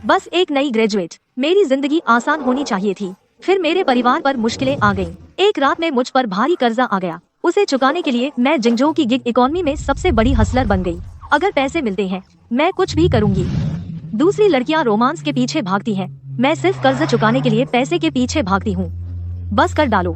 बस एक नई ग्रेजुएट, मेरी जिंदगी आसान होनी चाहिए थी। फिर मेरे परिवार पर मुश्किलें आ गईं। एक रात में मुझ पर भारी कर्जा आ गया। उसे चुकाने के लिए मैं जिंगजोऊ की गिग इकोनॉमी में सबसे बड़ी हसलर बन गई। अगर पैसे मिलते हैं, मैं कुछ भी करूंगी। दूसरी लड़कियां रोमांस के पीछे भागती हैं, मैं सिर्फ कर्ज चुकाने के लिए पैसे के पीछे भागती हूँ। बस कर डालो।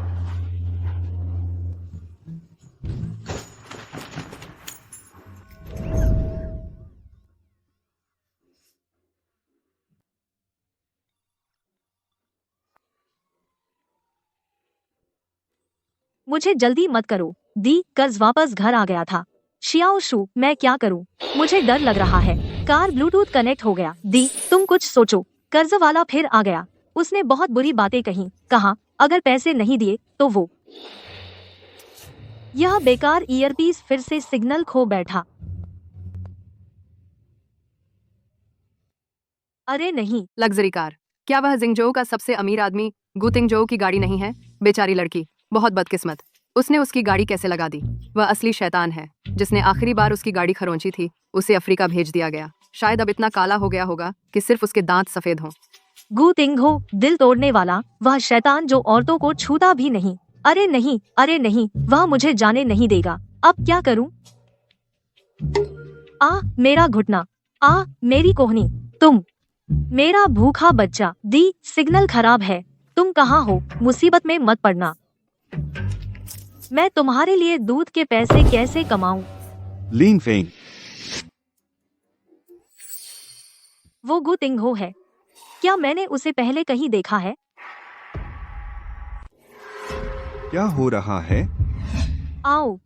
मुझे जल्दी मत करो दी, कर्ज वापस घर आ गया था। शियाओ शू, मैं क्या करूं? मुझे डर लग रहा है। कार ब्लूटूथ कनेक्ट हो गया। दी, तुम कुछ सोचो। कर्ज वाला फिर आ गया। उसने बहुत बुरी बातें कही। कहा अगर पैसे नहीं दिए तो वो। यह बेकार ईयरपीस फिर से सिग्नल खो बैठा। अरे नहीं। Luxury car. क्या वह जिंगजोऊ का सबसे अमीर आदमी गु तिंगजोऊ की गाड़ी नहीं है? बेचारी लड़की, बहुत बदकिस्मत। उसने उसकी गाड़ी कैसे लगा दी? वह असली शैतान है। जिसने आखिरी बार उसकी गाड़ी खरोंची थी, उसे अफ्रीका भेज दिया गया। शायद अब इतना काला हो गया होगा कि सिर्फ उसके दांत सफेद हों। गु तिंगहो, दिल तोड़ने वाला, वह शैतान जो औरतों को छूता भी नहीं। अरे नहीं, अरे नहीं, वह मुझे जाने नहीं देगा। अब क्या करूं? मेरा घुटना। मेरी कोहनी। तुम, मेरा भूखा बच्चा। दी, सिग्नल खराब है। तुम कहाँ हो? मुसीबत में मत पड़ना। मैं तुम्हारे लिए दूध के पैसे कैसे कमाऊं? लिन फेंग, वो गु तिंगहो है। क्या मैंने उसे पहले कहीं देखा है? क्या हो रहा है? आओ,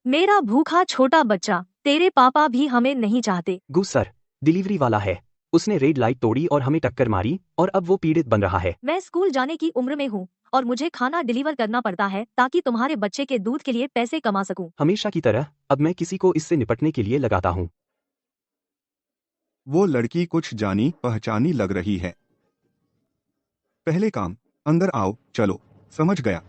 मेरा भूखा छोटा बच्चा। तेरे पापा भी हमें नहीं चाहते। गु सर, डिलीवरी वाला है। उसने रेड लाइट तोड़ी और हमें टक्कर मारी और अब वो पीड़ित बन रहा है। मैं स्कूल जाने की उम्र में हूँ और मुझे खाना डिलीवर करना पड़ता है ताकि तुम्हारे बच्चे के दूध के लिए पैसे कमा सकूं। हमेशा की तरह अब मैं किसी को इससे निपटने के लिए लगाता हूँ। वो लड़की कुछ जानी पहचानी लग रही है। पहले काम, अंदर आओ। चलो, समझ गया।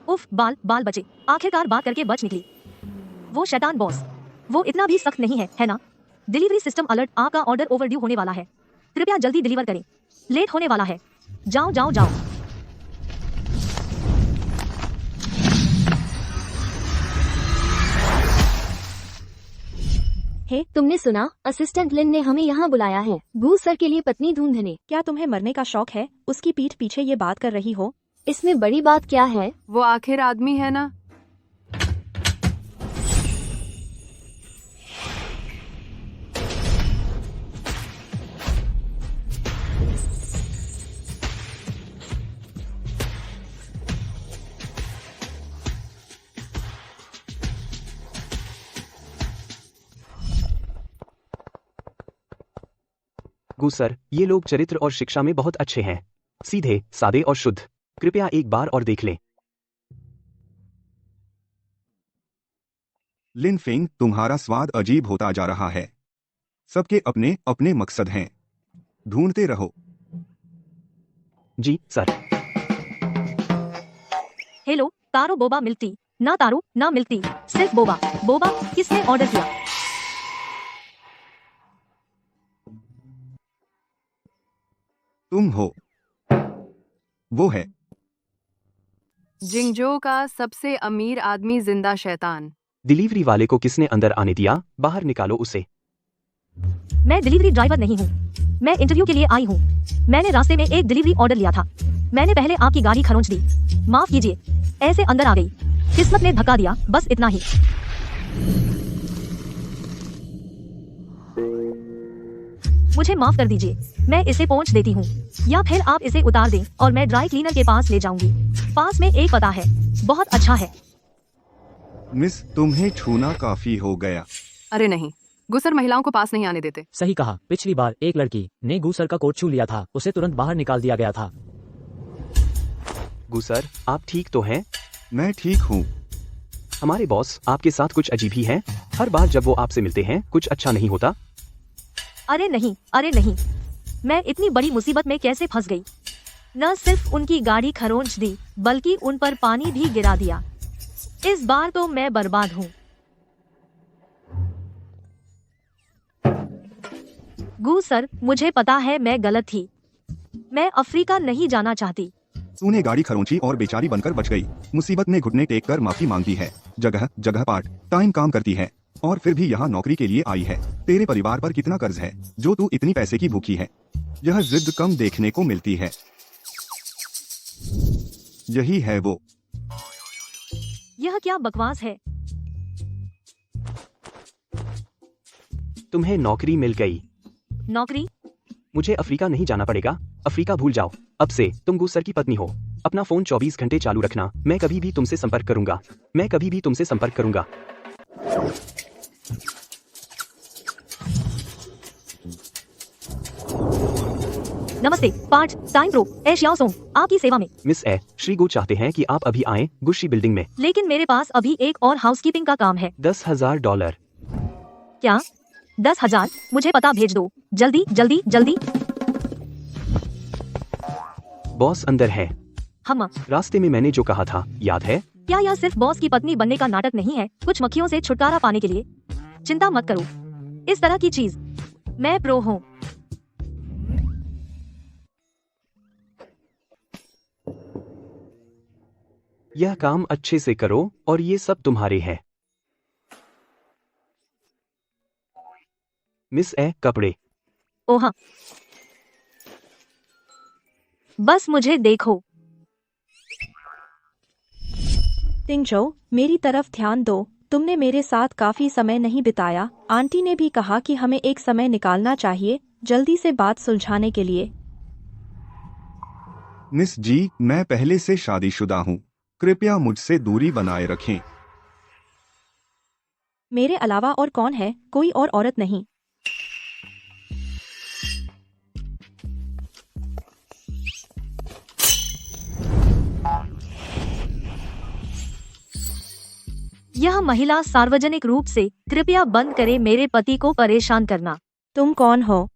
उफ, बाल बाल बचे। आखिरकार बात करके बच निकली। वो शैतान बॉस, वो इतना भी सख्त नहीं है ना? डिलीवरी सिस्टम अलर्ट, आपका ऑर्डर ओवरड्यू होने वाला है। कृपया जल्दी डिलीवर करें, लेट होने वाला है। जाओ जाओ जाओ। हे, तुमने सुना? असिस्टेंट लिन ने हमें यहाँ बुलाया है। गू सर के लिए पत्नी ढूंढने। क्या तुम्हें मरने का शौक है? उसकी पीठ पीछे ये बात कर रही हो। इसमें बड़ी बात क्या है? वो आखिर आदमी है ना? गु सर, ये लोग चरित्र और शिक्षा में बहुत अच्छे हैं। सीधे, सादे और शुद्ध। कृपया एक बार और देख लें। लिन फेंग, तुम्हारा स्वाद अजीब होता जा रहा है। सबके अपने अपने मकसद हैं। ढूंढते रहो। जी सर। हेलो, तारो बोबा मिलती ना? तारो ना मिलती, सिर्फ बोबा। बोबा, किसने ऑर्डर किया? तुम हो। वो है। जिंगजोऊ का सबसे अमीर आदमी, जिंदा शैतान। डिलीवरी वाले को किसने अंदर आने दिया? बाहर निकालो उसे। मैं डिलीवरी ड्राइवर नहीं हूँ। मैं इंटरव्यू के लिए आई हूँ। मैंने रास्ते में एक डिलीवरी ऑर्डर लिया था। मैंने पहले आपकी गाड़ी खरोंच दी। माफ कीजिए, ऐसे अंदर आ गई। किस्मत ने धक्का दिया, बस इतना ही। मुझे माफ कर दीजिए, मैं इसे पोंछ देती हूँ, या फिर आप इसे उतार दें और मैं ड्राई क्लीनर के पास ले जाऊंगी। पास में एक पता है, बहुत अच्छा है। मिस, तुम्हें छूना काफी हो गया। अरे नहीं, गुसर महिलाओं को पास नहीं आने देते। सही कहा। पिछली बार एक लड़की ने गू सर का कोट छू लिया था, उसे तुरंत बाहर निकाल दिया गया था। गु सर, आप ठीक तो हैं? मैं ठीक हूँ। हमारे बॉस आपके साथ कुछ अजीब ही हैं। हर बार जब वो आपसे मिलते हैं, कुछ अच्छा नहीं होता। अरे नहीं, अरे नहीं, मैं इतनी बड़ी मुसीबत में कैसे फंस गई? न सिर्फ उनकी गाड़ी खरोंच दी, बल्कि उन पर पानी भी गिरा दिया। इस बार तो मैं बर्बाद हूँ। गू सर, मुझे पता है मैं गलत थी। मैं अफ्रीका नहीं जाना चाहती। तूने गाड़ी खरोंची और बेचारी बनकर बच गई। मुसीबत में घुटने टेक कर माफी मांगती है। जगह जगह पार्ट टाइम काम करती है और फिर भी यहाँ नौकरी के लिए आई है। तेरे परिवार पर कितना कर्ज है जो तू इतनी पैसे की भूखी है। यह जिद कम देखने को मिलती है। यही है वो। यह क्या बकवास है। तुम्हें नौकरी मिल गई। नौकरी? मुझे अफ्रीका नहीं जाना पड़ेगा। अफ्रीका भूल जाओ। अब से तुम गूसर की पत्नी हो। अपना फोन 24 घंटे चालू रखना। मैं कभी भी तुमसे संपर्क करूंगा। मैं कभी भी तुमसे संपर्क करूंगा। नमस्ते, part time pro Asia song आपकी सेवा में। मिस ए, श्री गो चाहते हैं कि आप अभी आएं गुशी बिल्डिंग में। लेकिन मेरे पास अभी एक और हाउसकीपिंग का काम है। $10,000। क्या? 10,000? मुझे पता भेज दो। जल्दी जल्दी जल्दी। बॉस अंदर है। हम रास्ते में मैंने जो कहा था याद है? क्या यह सिर्फ बॉस की पत्नी बनने का नाटक नहीं है, कुछ मक्खियों से छुटकारा पाने के लिए? चिंता मत करो, इस तरह की चीज मैं प्रो हूँ। यह काम अच्छे से करो और ये सब तुम्हारे है। मिस ए, कपड़े। ओह हाँ। बस मुझे देखो। तिंगजो, मेरी तरफ ध्यान दो। तुमने मेरे साथ काफी समय नहीं बिताया। आंटी ने भी कहा कि हमें एक समय निकालना चाहिए जल्दी से बात सुलझाने के लिए। मिस जी, मैं पहले से शादीशुदा हूँ। कृपया मुझसे दूरी बनाए रखें। मेरे अलावा और कौन है? कोई और औरत नहीं। यह महिला सार्वजनिक रूप से कृपया बंद करे मेरे पति को परेशान करना। तुम कौन हो?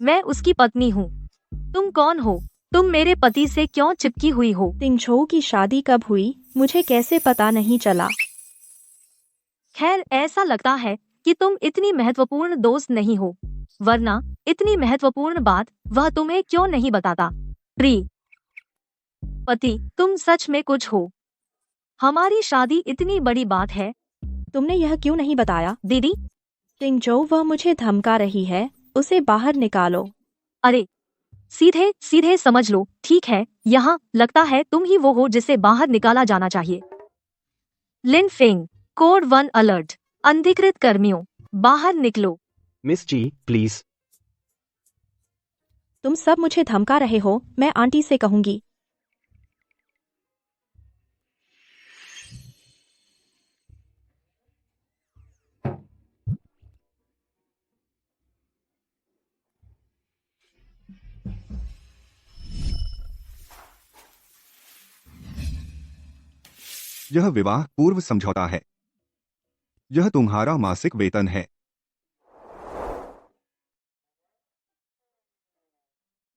मैं उसकी पत्नी हूँ। तुम कौन हो? तुम मेरे पति से क्यों चिपकी हुई हो? तिंगझो की शादी कब हुई? मुझे कैसे पता नहीं चला? खैर, ऐसा लगता है कि तुम इतनी महत्वपूर्ण दोस्त नहीं हो, वरना इतनी महत्वपूर्ण बात वह तुम्हें क्यों नहीं बताता? प्री पति, तुम सच में कुछ हो। हमारी शादी इतनी बड़ी बात है। तुमने यह क्यों नहीं बताया? दीदी, तिंगझो, वह मुझे धमका रही है। उसे बाहर निकालो। अरे सीधे सीधे समझ लो। ठीक है, यहाँ लगता है तुम ही वो हो जिसे बाहर निकाला जाना चाहिए। Lin Feng, code 1 alert. अनधिकृत कर्मियों, बाहर निकलो। Miss ji, please. तुम सब मुझे धमका रहे हो। मैं आंटी से कहूंगी। यह विवाह पूर्व समझौता है। यह तुम्हारा मासिक वेतन है।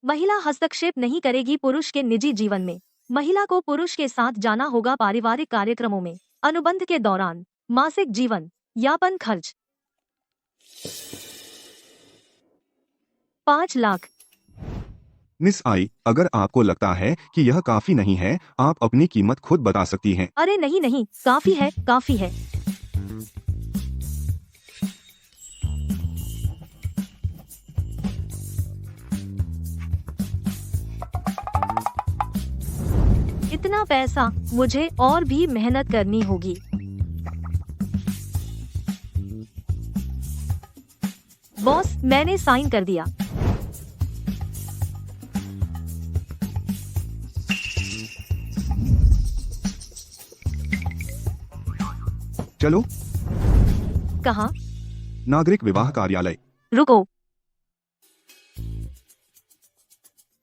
महिला हस्तक्षेप नहीं करेगी पुरुष के निजी जीवन में। महिला को पुरुष के साथ जाना होगा पारिवारिक कार्यक्रमों में, अनुबंध के दौरान, मासिक जीवन यापन खर्च। 5 लाख। मिस आई, अगर आपको लगता है कि यह काफी नहीं है, आप अपनी कीमत खुद बता सकती हैं। अरे नहीं नहीं, काफी है, काफी है। इतना पैसा, मुझे और भी मेहनत करनी होगी। बॉस, मैंने साइन कर दिया। चलो। कहाँ? नागरिक विवाह कार्यालय। रुको।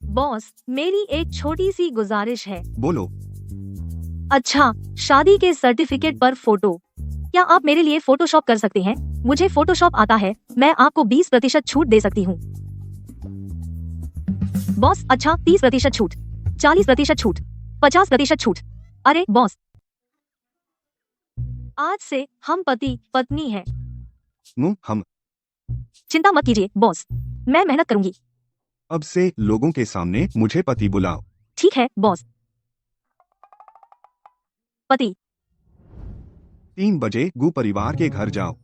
बॉस, मेरी एक छोटी सी गुजारिश है। बोलो। अच्छा, शादी के सर्टिफिकेट पर फोटो। क्या आप मेरे लिए फोटोशॉप कर सकते हैं? मुझे फोटोशॉप आता है। मैं आपको 20% छूट दे सकती हूँ। बॉस, अच्छा, 30% छूट, 40% छूट, 50% छूट। अरे बॉस, आज से हम पति पत्नी हैं। हम। चिंता मत कीजिए बॉस। मैं मेहनत करूंगी। अब से लोगों के सामने मुझे पति बुलाओ। ठीक है बॉस। पति। 3 बजे गु परिवार के घर जाओ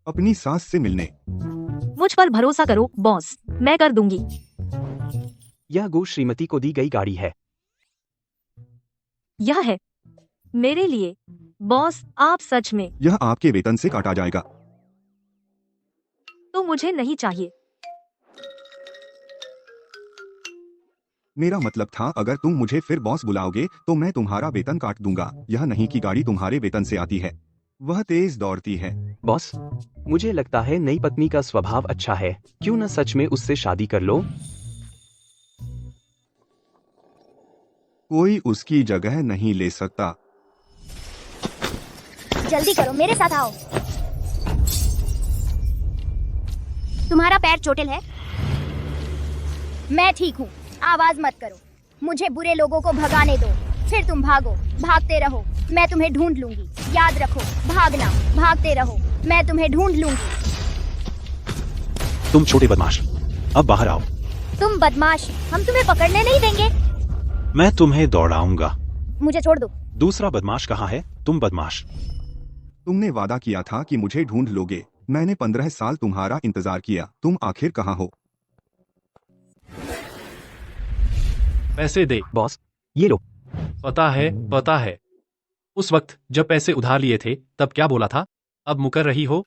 अपनी सास से मिलने। मुझ पर भरोसा करो बॉस, मैं कर दूंगी। यह गो श्रीमती को दी गई गाड़ी है। यह है मेरे लिए। बॉस आप सच में। यह आपके वेतन से काटा जाएगा। तो मुझे नहीं चाहिए। मेरा मतलब था अगर तुम मुझे फिर बॉस बुलाओगे तो मैं तुम्हारा वेतन काट दूंगा। यह नहीं कि गाड़ी तुम्हारे वेतन से आती है। वह तेज दौड़ती है। बॉस, मुझे लगता है नई पत्नी का स्वभाव अच्छा है, क्यों न सच में उससे शादी कर लो। कोई उसकी जगह नहीं ले सकता। जल्दी करो, मेरे साथ आओ। तुम्हारा पैर चोटिल है? मैं ठीक हूँ, आवाज मत करो। मुझे बुरे लोगों को भगाने दो, फिर तुम भागो, भागते रहो, मैं तुम्हें ढूंढ लूंगी। याद रखो, भागना, भागते रहो, मैं तुम्हें ढूंढ लूंगी। तुम छोटे बदमाश, अब बाहर आओ। तुम बदमाश, हम तुम्हें पकड़ने नहीं देंगे। मैं तुम्हें दौड़ाऊंगा। मुझे छोड़ दो। दूसरा बदमाश कहाँ है? तुम बदमाश। तुमने वादा किया था कि मुझे ढूंढ लोगे। मैंने 15 साल तुम्हारा इंतजार किया, तुम आखिर कहाँ हो? पैसे दे। बॉस, ये लो। पता है। उस वक्त जब पैसे उधार लिए थे तब क्या बोला था? अब मुकर रही हो?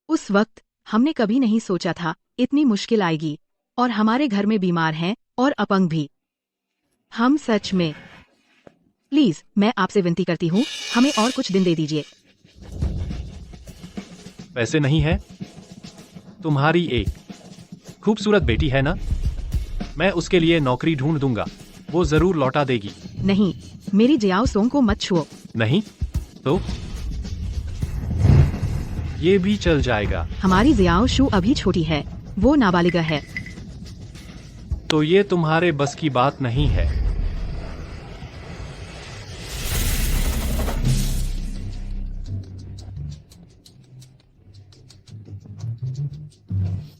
उस वक्त हमने कभी नहीं सोचा था इतनी मुश्किल आएगी, और हमारे घर में बीमार हैं और अपंग भी। हम सच में। प्लीज, मैं आपसे विनती करती हूँ, हमें और कुछ दिन दे दीजिए। पैसे नहीं है? तुम्हारी एक खूबसूरत बेटी है ना? मैं उसके लिए नौकरी ढूंढ दूंगा, वो जरूर लौटा देगी। नहीं, मेरी जियाओ सोंग को मत छुओ। नहीं तो ये भी चल जाएगा। हमारी जियाओ शू अभी छोटी है, वो नाबालिगा है। तो ये तुम्हारे बस की बात नहीं है।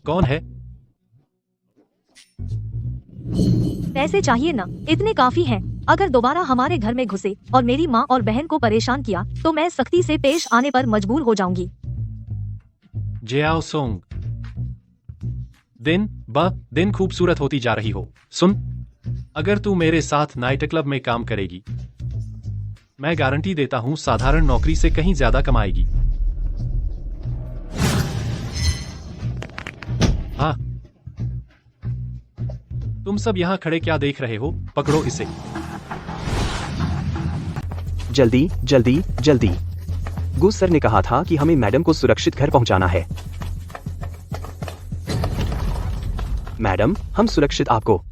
कौन है? पैसे चाहिए ना? इतने काफी हैं। अगर दोबारा हमारे घर में घुसे और मेरी माँ और बहन को परेशान किया तो मैं सख्ती से पेश आने पर मजबूर हो जाऊंगी। जियाओ सोंग, दिन ब दिन खूबसूरत होती जा रही हो। सुन, अगर तू मेरे साथ नाइट क्लब में काम करेगी, मैं गारंटी देता हूँ साधारण नौकरी से कहीं ज्यादा कमाएगी। हाँ, तुम सब यहाँ खड़े क्या देख रहे हो? पकड़ो इसे। जल्दी जल्दी जल्दी। गुस सर ने कहा था कि हमें मैडम को सुरक्षित घर पहुंचाना है। मैडम, हम सुरक्षित आपको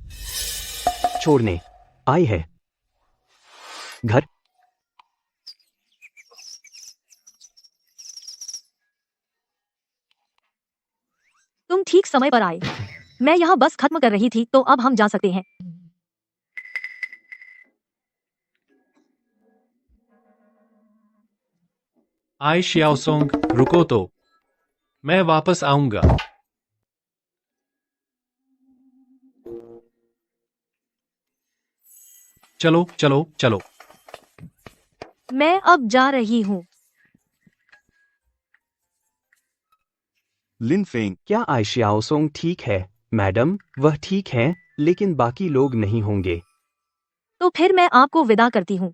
छोड़ने आए हैं। घर। तुम ठीक समय पर आए। मैं यहाँ बस खत्म कर रही थी, तो अब हम जा सकते हैं। आई शियाओसोंग, रुको तो, मैं वापस आऊंगा। चलो चलो चलो। मैं अब जा रही हूँ। लिन फेंग, क्या आयशियाओ सोंग ठीक है? मैडम, वह ठीक है, लेकिन बाकी लोग नहीं होंगे। तो फिर मैं आपको विदा करती हूँ।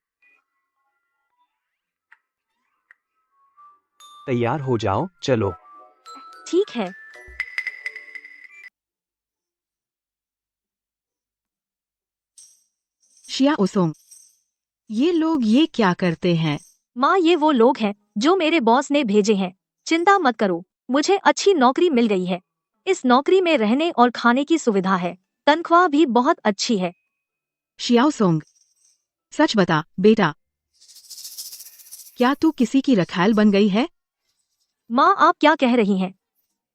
तैयार हो जाओ, चलो। ठीक है। शिया ओसोंग, ये लोग ये क्या करते हैं? माँ, ये वो लोग हैं जो मेरे बॉस ने भेजे हैं। चिंता मत करो, मुझे अच्छी नौकरी मिल गई है। इस नौकरी में रहने और खाने की सुविधा है, तनख्वाह भी बहुत अच्छी है। शियाओ सोंग, सच बता बेटा, क्या तू किसी की रखैल बन गई है? माँ, आप क्या कह रही हैं?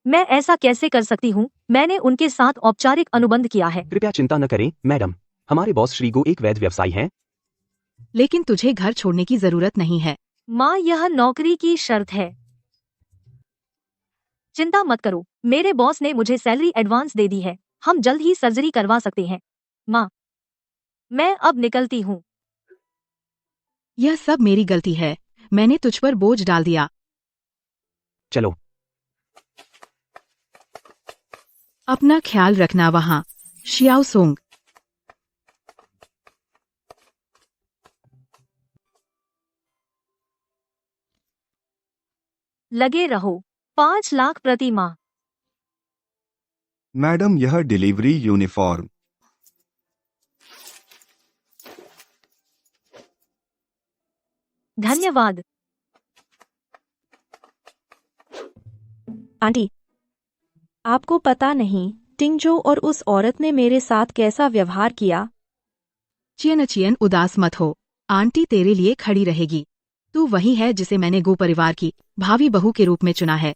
मैं ऐसा कैसे कर सकती हूँ? मैंने उनके साथ औपचारिक अनुबंध किया है। कृपया चिंता न करें मैडम, हमारे बॉस श्री गो एक वैध व्यवसायी हैं। लेकिन तुझे घर छोड़ने की जरूरत नहीं है। माँ, यह नौकरी की शर्त है। चिंता मत करो, मेरे बॉस ने मुझे सैलरी एडवांस दे दी है, हम जल्द ही सर्जरी करवा सकते हैं। माँ, मैं अब निकलती हूँ। यह सब मेरी गलती है, मैंने तुझ पर बोझ डाल दिया। चलो। अपना ख्याल रखना वहाँ, शियाओ सोंग। लगे रहो। 5 लाख प्रति माह। मैडम यह डिलीवरी यूनिफॉर्म। धन्यवाद। आंटी, आपको पता नहीं टिंगजो और उस औरत ने मेरे साथ कैसा व्यवहार किया। चियन उदास मत हो, आंटी तेरे लिए खड़ी रहेगी। तू वही है जिसे मैंने गो परिवार की भावी बहू के रूप में चुना है।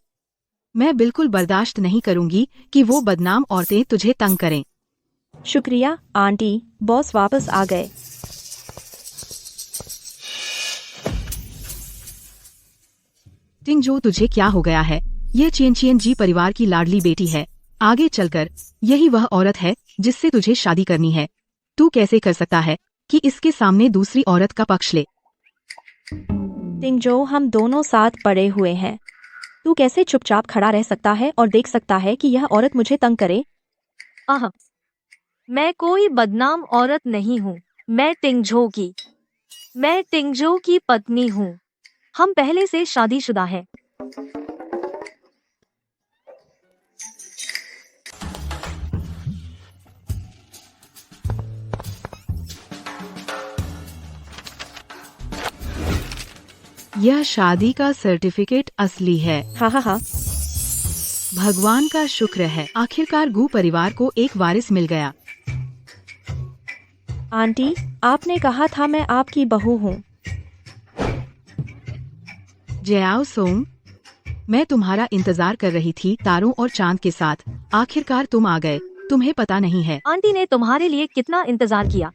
मैं बिल्कुल बर्दाश्त नहीं करूंगी कि वो बदनाम औरतें तुझे तंग करें। शुक्रिया आंटी, बॉस वापस आ गए। टिंगजो तुझे क्या हो गया है? यह चियन जी परिवार की लाडली बेटी है। आगे चलकर यही वह औरत है जिससे तुझे शादी करनी है। तू कैसे कर सकता है कि इसके सामने दूसरी औरत का पक्ष ले? टिंगजो, हम दोनों साथ पड़े हुए हैं। तू कैसे चुपचाप खड़ा रह सकता है और देख सकता है कि यह औरत मुझे तंग करे? आह, मैं कोई बदनाम औरत नहीं हूँ। मैं टिंगजो की पत्नी हूँ। हम पहले से शादीशुदा है। यह शादी का सर्टिफिकेट असली है। हाँ हाँ हाँ। भगवान का शुक्र है, आखिरकार गू परिवार को एक वारिस मिल गया। आंटी, आपने कहा था मैं आपकी बहू हूँ। जयाओ सोंग, मैं तुम्हारा इंतजार कर रही थी तारों और चांद के साथ। आखिरकार तुम आ गए। तुम्हें पता नहीं है आंटी ने तुम्हारे लिए कितना इंतजार किया।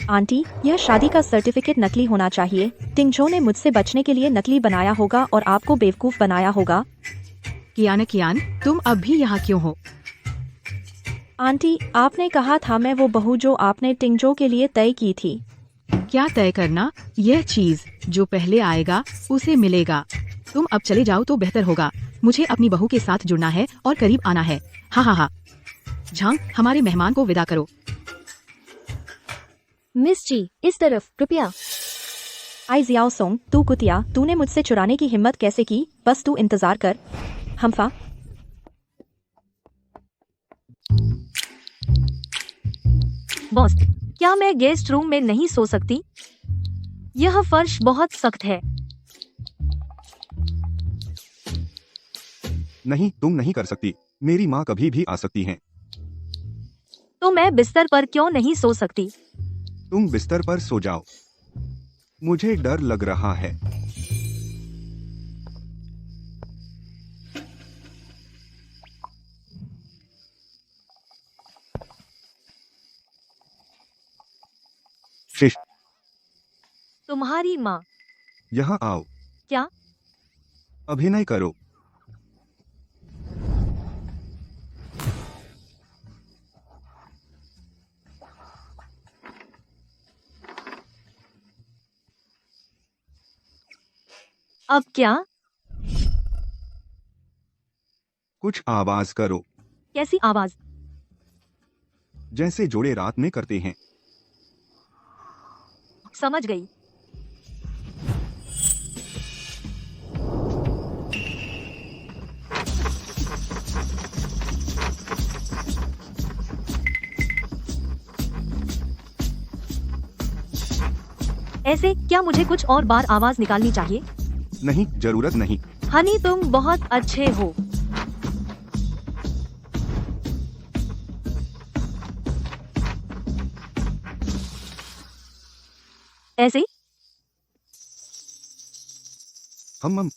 आंटी, यह शादी का सर्टिफिकेट नकली होना चाहिए। टिंगजो ने मुझसे बचने के लिए नकली बनाया होगा और आपको बेवकूफ बनाया होगा। कियान, तुम अब भी यहाँ क्यों हो? आंटी, आपने कहा था मैं वो बहू जो आपने टिंगजो के लिए तय की थी। क्या तय करना? यह चीज जो पहले आएगा उसे मिलेगा। तुम अब चले जाओ तो बेहतर होगा। मुझे अपनी बहू के साथ जुड़ना है और करीब आना है। हाँ हाँ हाँ। झांग, हमारे मेहमान को विदा करो। मिस जी, इस तरफ कृपया। आई जियाओ सोंग, तू कुतिया, तूने मुझसे चुराने की हिम्मत कैसे की? बस तू इंतजार कर। हमफा, बॉस, क्या मैं गेस्ट रूम में नहीं सो सकती? यह फर्श बहुत सख्त है। नहीं, तुम नहीं कर सकती। मेरी माँ कभी भी आ सकती हैं। तो मैं बिस्तर पर क्यों नहीं सो सकती? तुम बिस्तर पर सो जाओ। मुझे डर लग रहा है। शिश, तुम्हारी माँ। यहाँ आओ। क्या? अभिनय करो। अब क्या? कुछ आवाज करो, कैसी आवाज? जैसे जोड़े रात में करते हैं। समझ गई। ऐसे क्या मुझे कुछ और बार आवाज निकालनी चाहिए? नहीं, जरूरत नहीं। हनी, तुम बहुत अच्छे हो। ऐसे? हम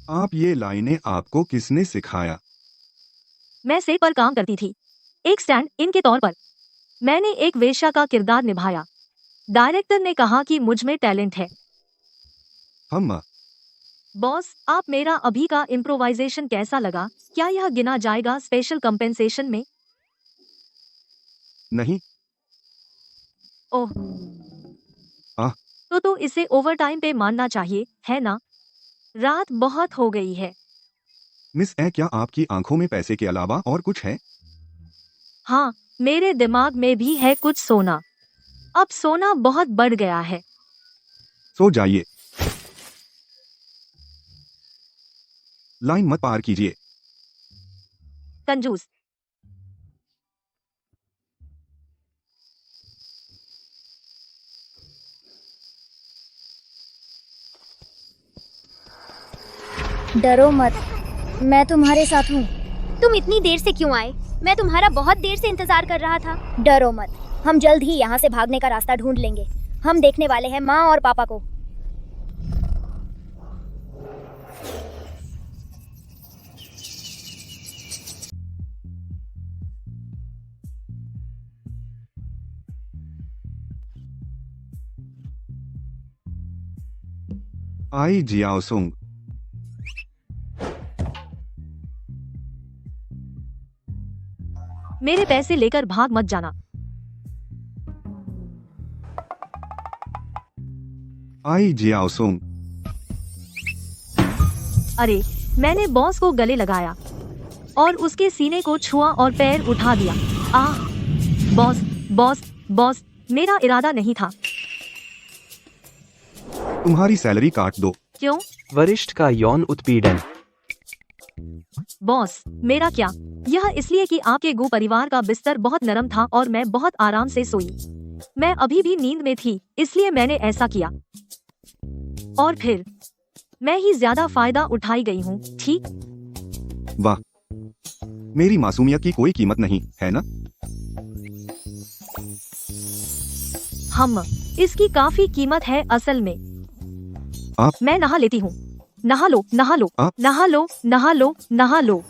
आप ये लाइनें आपको किसने सिखाया? मैं सेट पर काम करती थी, एक स्टैंड इन के तौर पर। मैंने एक वेश्या का किरदार निभाया। डायरेक्टर ने कहा कि मुझ में टैलेंट है। हम बॉस, आप मेरा अभी का इम्प्रोवाइजेशन कैसा लगा? क्या यह गिना जाएगा स्पेशल कंपेंसेशन में? नहीं। ओह, आह। तो इसे ओवरटाइम पे मानना चाहिए, है ना? रात बहुत हो गई है। मिस ए, क्या आपकी आंखों में पैसे के अलावा और कुछ है? हाँ, मेरे दिमाग में भी है कुछ सोना। अब सोना बहुत बढ़ गया है। सो जाइए। लाइन मत पार कीजिए। कंजूस। डरो मत, मैं तुम्हारे साथ हूँ। तुम इतनी देर से क्यों आए? मैं तुम्हारा बहुत देर से इंतजार कर रहा था। डरो मत, हम जल्द ही यहाँ से भागने का रास्ता ढूंढ लेंगे। हम देखने वाले हैं माँ और पापा को। आई जियाओसुंग। मेरे पैसे लेकर भाग मत जाना। आई जियाओसुंग। अरे, मैंने बॉस को गले लगाया और उसके सीने को छुआ और पैर उठा दिया। आह! बॉस, बॉस, बॉस, मेरा इरादा नहीं था। तुम्हारी सैलरी काट दो। क्यों? वरिष्ठ का यौन उत्पीड़न। बॉस, मेरा क्या? यह इसलिए कि आपके गु परिवार का बिस्तर बहुत नरम था और मैं बहुत आराम से सोई। मैं अभी भी नींद में थी, इसलिए मैंने ऐसा किया। और फिर मैं ही ज्यादा फायदा उठाई गई हूँ, ठीक? वाह, मेरी मासूमियत की कोई कीमत नहीं है ना? हम इसकी काफी कीमत है असल में। मैं नहा लेती हूँ। नहा लो, नहा लो, नहा लो, नहा लो, नहा लो।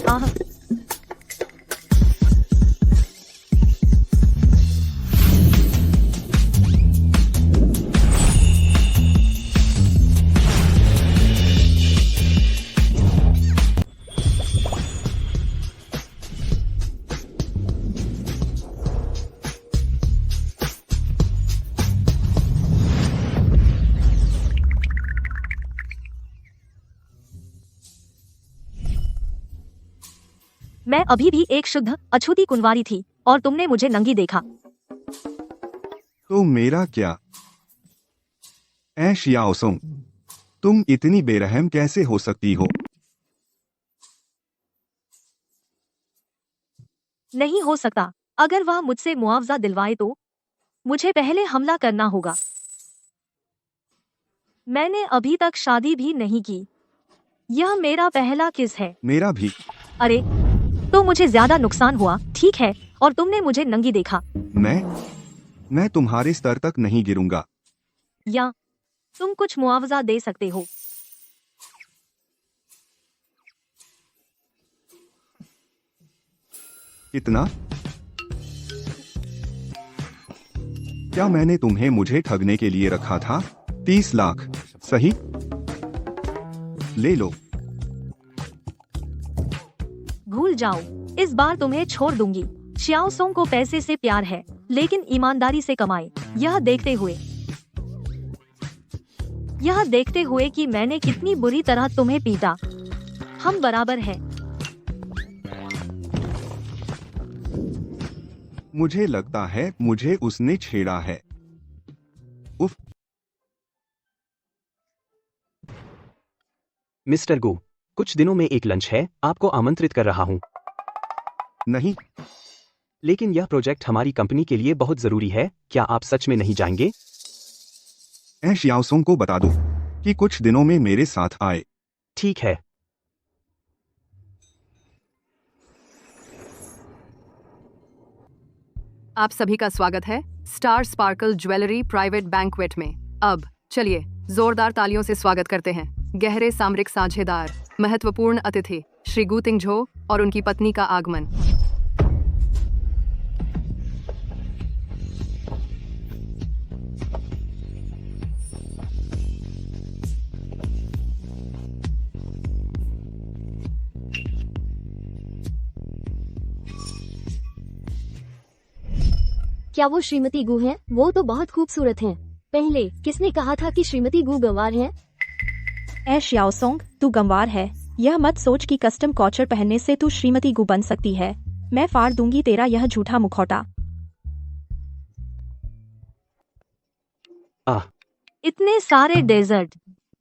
आह, मैं अभी भी एक शुद्ध अछूती कुंवारी थी और तुमने मुझे नंगी देखा। तो मेरा क्या? ऐ शियाओसुंग, तुम इतनी बेरहम कैसे हो सकती हो? नहीं हो सकता। अगर वह मुझसे मुआवजा दिलवाए तो मुझे पहले हमला करना होगा। मैंने अभी तक शादी भी नहीं की। यह मेरा पहला किस है। मेरा भी। अरे, तो मुझे ज्यादा नुकसान हुआ, ठीक है, और तुमने मुझे नंगी देखा। मैं तुम्हारे स्तर तक नहीं गिरूंगा। या तुम कुछ मुआवजा दे सकते हो। इतना? क्या मैंने तुम्हें मुझे ठगने के लिए रखा था? 30 लाख, सही? ले लो। भूल जाओ, इस बार तुम्हें छोड़ दूंगी। शियाओसुंग को पैसे से प्यार है, लेकिन ईमानदारी से कमाए। यह देखते हुए कि मैंने कितनी बुरी तरह तुम्हें पीटा। हम बराबर हैं। मुझे लगता है मुझे उसने छेड़ा है। उफ। मिस्टर गो, कुछ दिनों में एक लंच है, आपको आमंत्रित कर रहा हूं। नहीं। लेकिन यह प्रोजेक्ट हमारी कंपनी के लिए बहुत जरूरी है, क्या आप सच में नहीं जाएंगे? ऐ शियाओसोंग को बता दो कि कुछ दिनों में मेरे साथ आए। ठीक है। आप सभी का स्वागत है star sparkle jewellery private banquet में। अब चलिए जोरदार तालियों से स्वागत करते हैं गहरे सामरिक साझेदार, महत्वपूर्ण अतिथि श्री गु तिंगझो और उनकी पत्नी का आगमन। क्या वो श्रीमती गु हैं? वो तो बहुत खूबसूरत हैं। पहले किसने कहा था कि श्रीमती गु गंवार हैं? ऐ शियाओसोंग, तू गंवार है। यह मत सोच कि कस्टम कॉचर पहनने से तू श्रीमती गु बन सकती है। मैं फाड़ दूंगी तेरा यह झूठा मुखौटा। इतने सारे डेजर्ट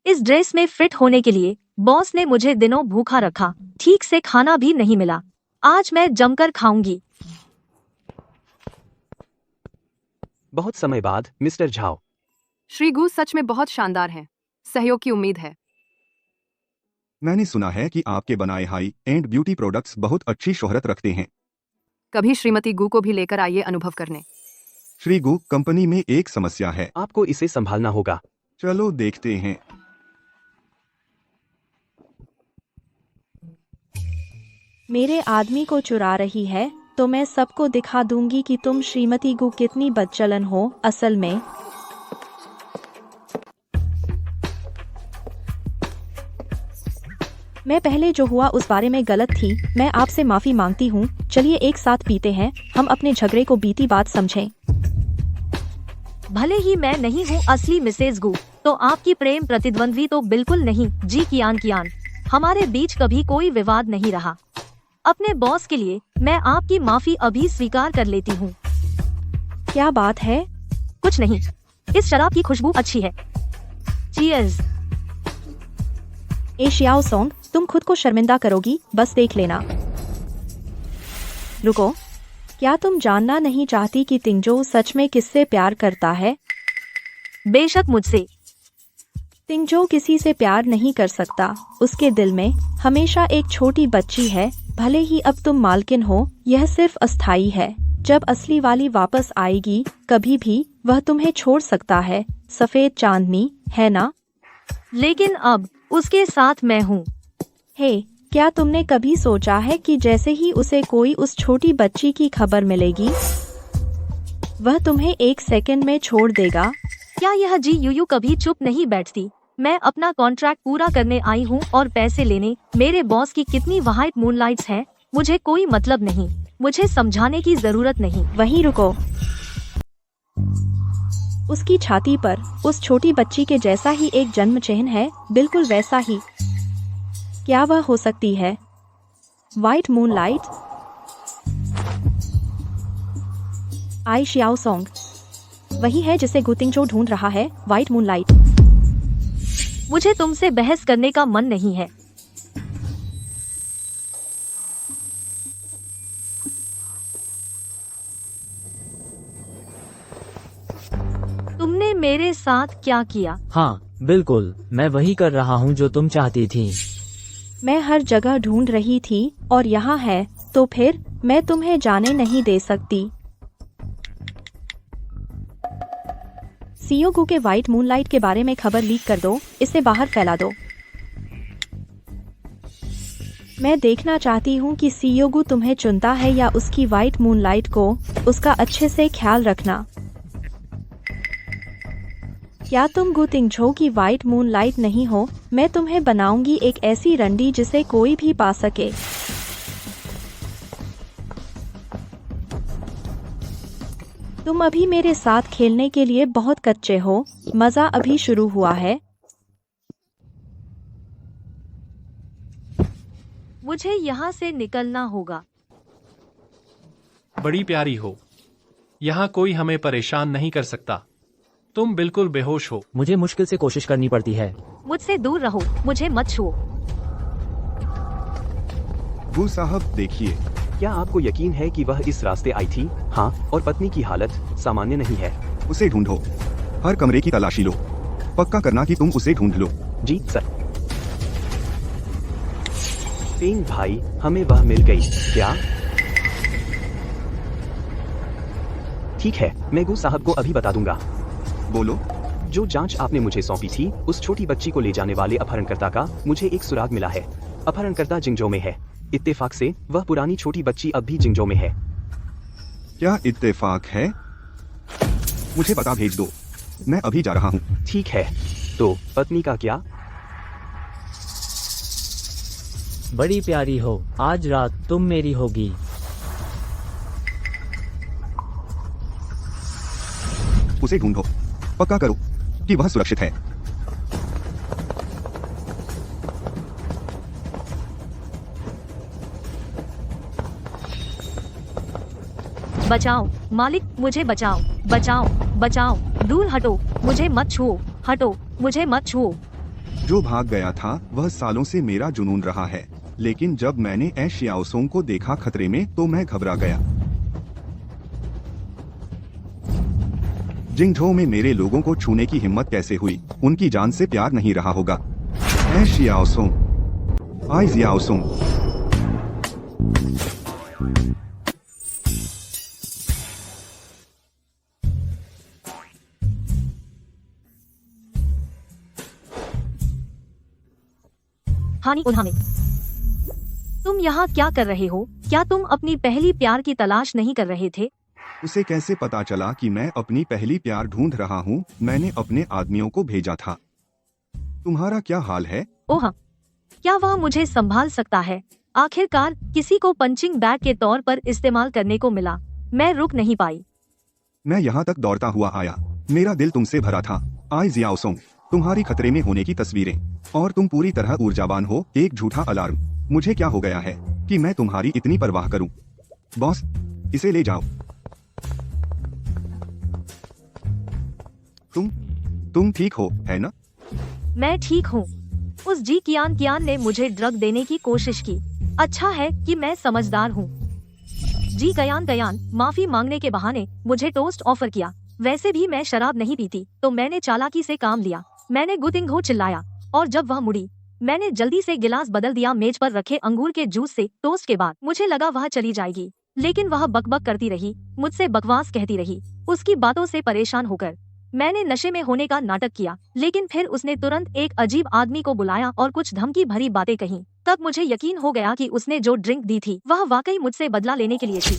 इस ड्रेस में फिट होने के लिए बॉस ने मुझे दिनों भूखा रखा। ठीक से खाना भी नहीं मिला। आज मैं जमकर खाऊंगी। बहुत समय बाद मिस्टर झाओ। श्री गु सच में बहुत शानदार हैं। सहयोग की उम्मीद है। मैंने सुना है कि आपके बनाए हाई एंड ब्यूटी प्रोडक्ट्स बहुत अच्छी शोहरत रखते हैं। कभी श्रीमती गु को भी लेकर आइए अनुभव करने। श्री गु, कंपनी में एक समस्या है। आपको इसे संभालना होगा। चलो देखते हैं। मेरे आदमी को चुरा रही है तो मैं सबको दिखा दूंगी कि तुम श्रीमती गु कितनी बदचलन हो। असल में मैं पहले जो हुआ उस बारे में गलत थी। मैं आपसे माफी मांगती हूँ। चलिए एक साथ पीते हैं, हम अपने झगड़े को बीती बात समझें। भले ही मैं नहीं हूँ असली मिसेज गु, तो आपकी प्रेम प्रतिद्वंद्वी तो बिल्कुल नहीं। जी कियान, हमारे बीच कभी कोई विवाद नहीं रहा। अपने बॉस के लिए मैं आपकी माफी अभी स्वीकार कर लेती हूँ। क्या बात है? कुछ नहीं, इस शराब की खुशबू अच्छी है। चीयर्स। ए शियाओसोंग, तुम खुद को शर्मिंदा करोगी, बस देख लेना। रुको, क्या तुम जानना नहीं चाहती कि तिंगझो सच में किससे प्यार करता है? बेशक मुझसे। तिंगझो किसी से प्यार नहीं कर सकता। उसके दिल में हमेशा एक छोटी बच्ची है। भले ही अब तुम मालकिन हो, यह सिर्फ अस्थाई है। जब असली वाली वापस आएगी कभी भी वह तुम्हें छोड़ सकता है। सफेद चांदनी, है ना? लेकिन अब उसके साथ मैं हूँ। हे, क्या तुमने कभी सोचा है कि जैसे ही उसे कोई उस छोटी बच्ची की खबर मिलेगी वह तुम्हें एक सेकंड में छोड़ देगा? क्या यह जी कभी चुप नहीं बैठती? मैं अपना कॉन्ट्रैक्ट पूरा करने आई हूँ और पैसे लेने। मेरे बॉस की कितनी व्हाइट मूनलाइट्स हैं, मुझे कोई मतलब नहीं। मुझे समझाने की जरूरत नहीं। वहीं रुको। उसकी छाती पर उस छोटी बच्ची के जैसा ही एक जन्म चिन्ह है, बिल्कुल वैसा ही। क्या वह हो सकती है? White moonlight? आई शियाओसोंग, वही है जिसे गु तिंगझो ढूंढ रहा है। White moonlight. मुझे तुमसे बहस करने का मन नहीं है। तुमने मेरे साथ क्या किया? हाँ बिल्कुल, मैं वही कर रहा हूँ जो तुम चाहती थी। मैं हर जगह ढूंढ रही थी और यहाँ है, तो फिर मैं तुम्हें जाने नहीं दे सकती। सीओगू के व्हाइट मूनलाइट के बारे में खबर लीक कर दो, इसे बाहर फैला दो। मैं देखना चाहती हूँ कि सीओगू तुम्हें चुनता है या उसकी व्हाइट मूनलाइट को। उसका अच्छे से ख्याल रखना। क्या तुम गु तिंगझो की व्हाइट मूनलाइट नहीं हो? मैं तुम्हें बनाऊंगी एक ऐसी रंडी जिसे कोई भी पा सके। तुम अभी मेरे साथ खेलने के लिए बहुत कच्चे हो। मजा अभी शुरू हुआ है। मुझे यहाँ से निकलना होगा। बड़ी प्यारी हो, यहाँ कोई हमें परेशान नहीं कर सकता। तुम बिल्कुल बेहोश हो। मुझे मुश्किल से कोशिश करनी पड़ती है। मुझसे दूर रहो, मुझे मत छुओ। वो साहब देखिए। क्या आपको यकीन है कि वह इस रास्ते आई थी? हाँ, और पत्नी की हालत सामान्य नहीं है। उसे ढूंढो, हर कमरे की तलाशी लो। पक्का करना कि तुम उसे ढूंढ लो। जी सर। पेंग भाई, हमें वह मिल गई क्या? ठीक है, मैं गू साहब को अभी बता दूंगा। बोलो। जो जांच आपने मुझे सौंपी थी, उस छोटी बच्ची को ले जाने वाले अपहरणकर्ता का मुझे एक सुराग मिला है। अपहरणकर्ता जिंगजो में है। इत्तेफाक से वह पुरानी छोटी बच्ची अब भी जिंगजो में है। क्या इत्तेफाक है? मुझे पता भेज दो, मैं अभी जा रहा हूँ। ठीक है, तो पत्नी का क्या? बड़ी प्यारी हो, आज रात तुम मेरी होगी। उसे ढूंढो, पक्का करो कि वह सुरक्षित है। बचाओ मालिक, मुझे बचाओ, बचाओ, बचाओ, दूर हटो, मुझे मत छुओ, हटो, मुझे मत छुओ। जो भाग गया था वह सालों से मेरा जुनून रहा है, लेकिन जब मैंने ए शियाओसोंग को देखा खतरे में तो मैं घबरा गया। जिंगझो में मेरे लोगों को छूने की हिम्मत कैसे हुई? उनकी जान से प्यार नहीं रहा होगा। ए शियाओसोंग, आई जियाओसोंग। हानि उन्हामे, तुम यहाँ क्या कर रहे हो? क्या तुम अपनी पहली प्यार की तलाश नहीं कर रहे थे? उसे कैसे पता चला कि मैं अपनी पहली प्यार ढूंढ रहा हूँ? मैंने अपने आदमियों को भेजा था। तुम्हारा क्या हाल है? ओह, क्या वह मुझे संभाल सकता है? आखिरकार किसी को पंचिंग बैग के तौर पर इस्तेमाल करने को मिला। मैं रुक नहीं पाई। मैं यहाँ तक दौड़ता हुआ आया। मेरा दिल तुमसे भरा था। आई जियाओसोंग, तुम्हारी खतरे में होने की तस्वीरें, और तुम पूरी तरह ऊर्जावान हो। एक झूठा अलार्म। मुझे क्या हो गया है कि मैं तुम्हारी इतनी परवाह करूं? बॉस, इसे ले जाओ। तुम ठीक हो, है ना? मैं ठीक हूँ। उस जी कियान ने मुझे ड्रग देने की कोशिश की। अच्छा है कि मैं समझदार हूँ। जी कयान माफी मांगने के बहाने मुझे टोस्ट ऑफर किया। वैसे भी मैं शराब नहीं पीती, तो मैंने चालाकी से काम लिया। मैंने गुतिंगहो चिल्लाया, और जब वह मुड़ी, मैंने जल्दी से गिलास बदल दिया। मेज पर रखे अंगूर के जूस से टोस्ट के बाद मुझे लगा वह चली जाएगी, लेकिन वह बकबक करती रही, मुझसे बकवास कहती रही। उसकी बातों से परेशान होकर मैंने नशे में होने का नाटक किया, लेकिन फिर उसने तुरंत एक अजीब आदमी को बुलाया और कुछ धमकी भरी बातें कहीं। तब मुझे यकीन हो गया कि उसने जो ड्रिंक दी थी वह वाकई मुझसे बदला लेने के लिए थी।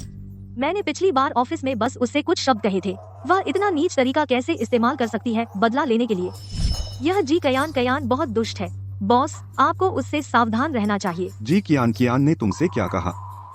मैंने पिछली बार ऑफिस में बस उससे कुछ शब्द कहे थे। वह इतना नीच तरीका कैसे इस्तेमाल कर सकती है बदला लेने के लिए? यह जी कयान बहुत दुष्ट है। बॉस, आपको उससे सावधान रहना चाहिए। जी कियान ने तुमसे क्या कहा?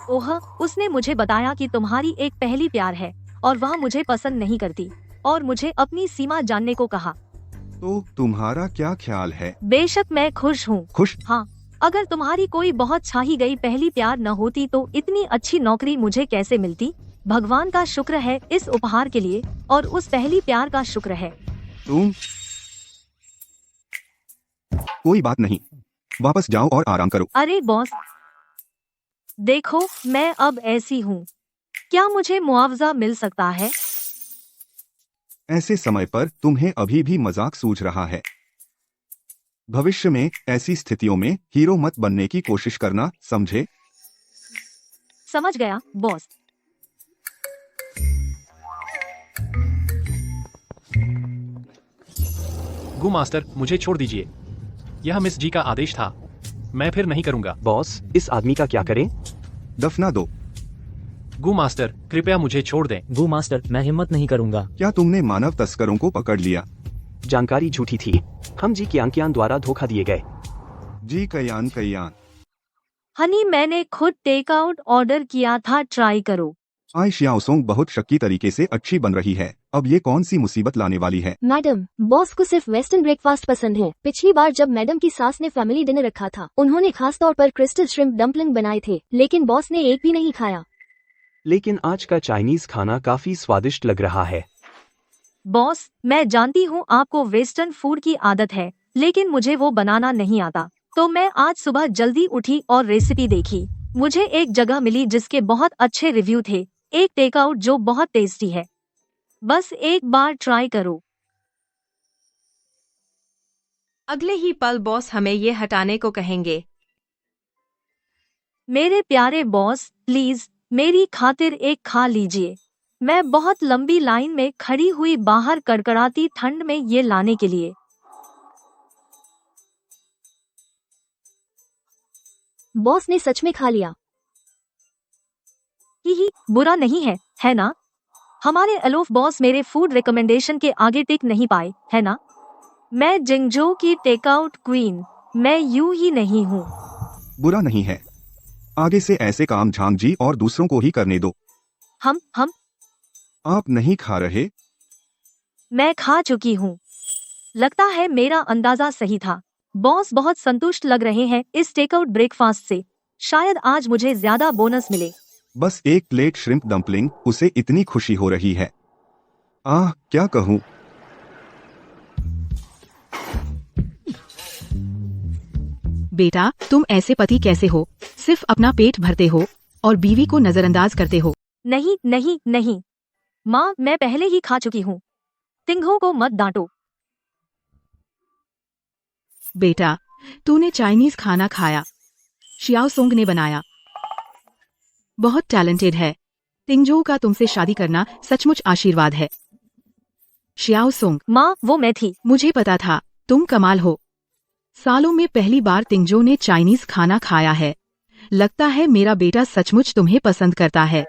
ओह, उसने मुझे बताया कि तुम्हारी एक पहली प्यार है और वह मुझे पसंद नहीं करती, और मुझे अपनी सीमा जानने को कहा। तो तुम्हारा क्या ख्याल है? बेशक मैं खुश हूँ। खुश? हाँ, अगर तुम्हारी कोई बहुत छाही गई पहली प्यार न होती तो इतनी अच्छी नौकरी मुझे कैसे मिलती? भगवान का शुक्र है इस उपहार के लिए, और उस पहली प्यार का शुक्र है। तुम कोई बात नहीं, वापस जाओ और आराम करो। अरे बॉस, देखो मैं अब ऐसी हूँ। क्या मुझे मुआवजा मिल सकता है? ऐसे समय पर तुम्हें अभी भी मजाक सूझ रहा है। भविष्य में ऐसी स्थितियों में हीरो मत बनने की कोशिश करना, समझे? समझ गया बॉस। गु मास्टर, मुझे छोड़ दीजिए। यह मिस जी का आदेश था। मैं फिर नहीं करूंगा। बॉस, इस आदमी का क्या करें? दफना दो। गु मास्टर, कृपया मुझे छोड़ दें। गु मास्टर, मैं हिम्मत नहीं करूंगा। क्या तुमने मानव तस्करों को पकड़ लिया? जानकारी झूठी थी। हम जी कियान द्वारा धोखा दिए गए। जी कयान। हनी, मैंने खुद टेक आउट ऑर्डर किया था, ट्राई करो। आई शियाओसोंग बहुत शक्की तरीके से अच्छी बन रही है। अब ये कौन सी मुसीबत लाने वाली है? मैडम, बॉस को सिर्फ वेस्टर्न ब्रेकफास्ट पसंद है। पिछली बार जब मैडम की सास ने फैमिली डिनर रखा था, उन्होंने खास तौर पर क्रिस्टल श्रिम्प डम्पलिंग बनाए थे, लेकिन बॉस ने एक भी नहीं खाया। लेकिन आज का चाइनीज खाना काफी स्वादिष्ट लग रहा है। बॉस, मैं जानती हूँ आपको वेस्टर्न फूड की आदत है, लेकिन मुझे वो बनाना नहीं आता। तो मैं आज सुबह जल्दी उठी और रेसिपी देखी। मुझे एक जगह मिली जिसके बहुत अच्छे रिव्यू थे, एक टेकआउट जो बहुत टेस्टी है। बस एक बार ट्राई करो। अगले ही पल बॉस हमें ये हटाने को कहेंगे। मेरे प्यारे बॉस, प्लीज मेरी खातिर एक खा लीजिए। मैं बहुत लंबी लाइन में खड़ी हुई बाहर कड़कड़ाती ठंड में ये लाने के लिए। बॉस ने सच में खा लिया। ही बुरा नहीं है ना? हमारे अलोफ बॉस मेरे फूड रिकमेंडेशन के आगे टिक नहीं पाए, है ना? मैं जिंगजो की टेकआउट क्वीन, मैं यूं ही नहीं हूँ। बुरा नहीं है। आगे से ऐसे काम झांग जी और दूसरों को ही करने दो। हम आप नहीं खा रहे? मैं खा चुकी हूँ। लगता है मेरा अंदाजा सही था। बॉस बहुत संतुष्ट लग रहे हैं इस टेकआउट ब्रेकफास्ट से। शायद आज मुझे ज्यादा बोनस मिले। बस एक प्लेट श्रिम्प डम्पलिंग, उसे इतनी खुशी हो रही है। क्या कहूँ। बेटा, तुम ऐसे पति कैसे हो? सिर्फ अपना पेट भरते हो और बीवी को नजरअंदाज करते हो। नहीं नहीं नहीं माँ, मैं पहले ही खा चुकी हूँ। तिंगों को मत डांटो। बेटा, तूने चाइनीज खाना खाया। शियाओ सोंग ने बनाया। बहुत टैलेंटेड है। तिंगजो का तुमसे शादी करना सचमुच आशीर्वाद है। शियाओ सोंग, माँ, वो मैं थी। मुझे पता था, तुम कमाल हो। सालों में पहली बार तिंगजो ने चाइनीज खाना खाया है। लगता है मेरा बेटा सचमुच तुम्हें पसंद करता है।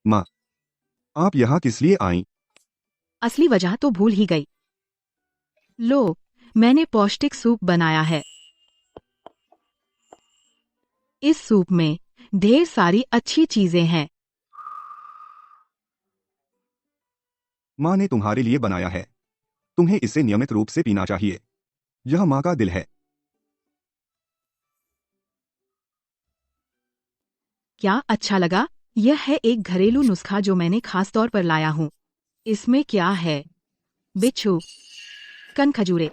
माँ, आप यहाँ किस लिए आईं? असली वजह तो भूल ही गई। लो, मैंने पौष्टिक सूप बनाया है। इस सूप में ढेर सारी अच्छी चीजें हैं। माँ ने तुम्हारे लिए बनाया है। तुम्हें इसे नियमित रूप से पीना चाहिए। यह माँ का दिल है। क्या अच्छा लगा? यह है एक घरेलू नुस्खा जो मैंने खास तौर पर लाया हूँ। इसमें क्या है? बिच्छू, कन खजूरे,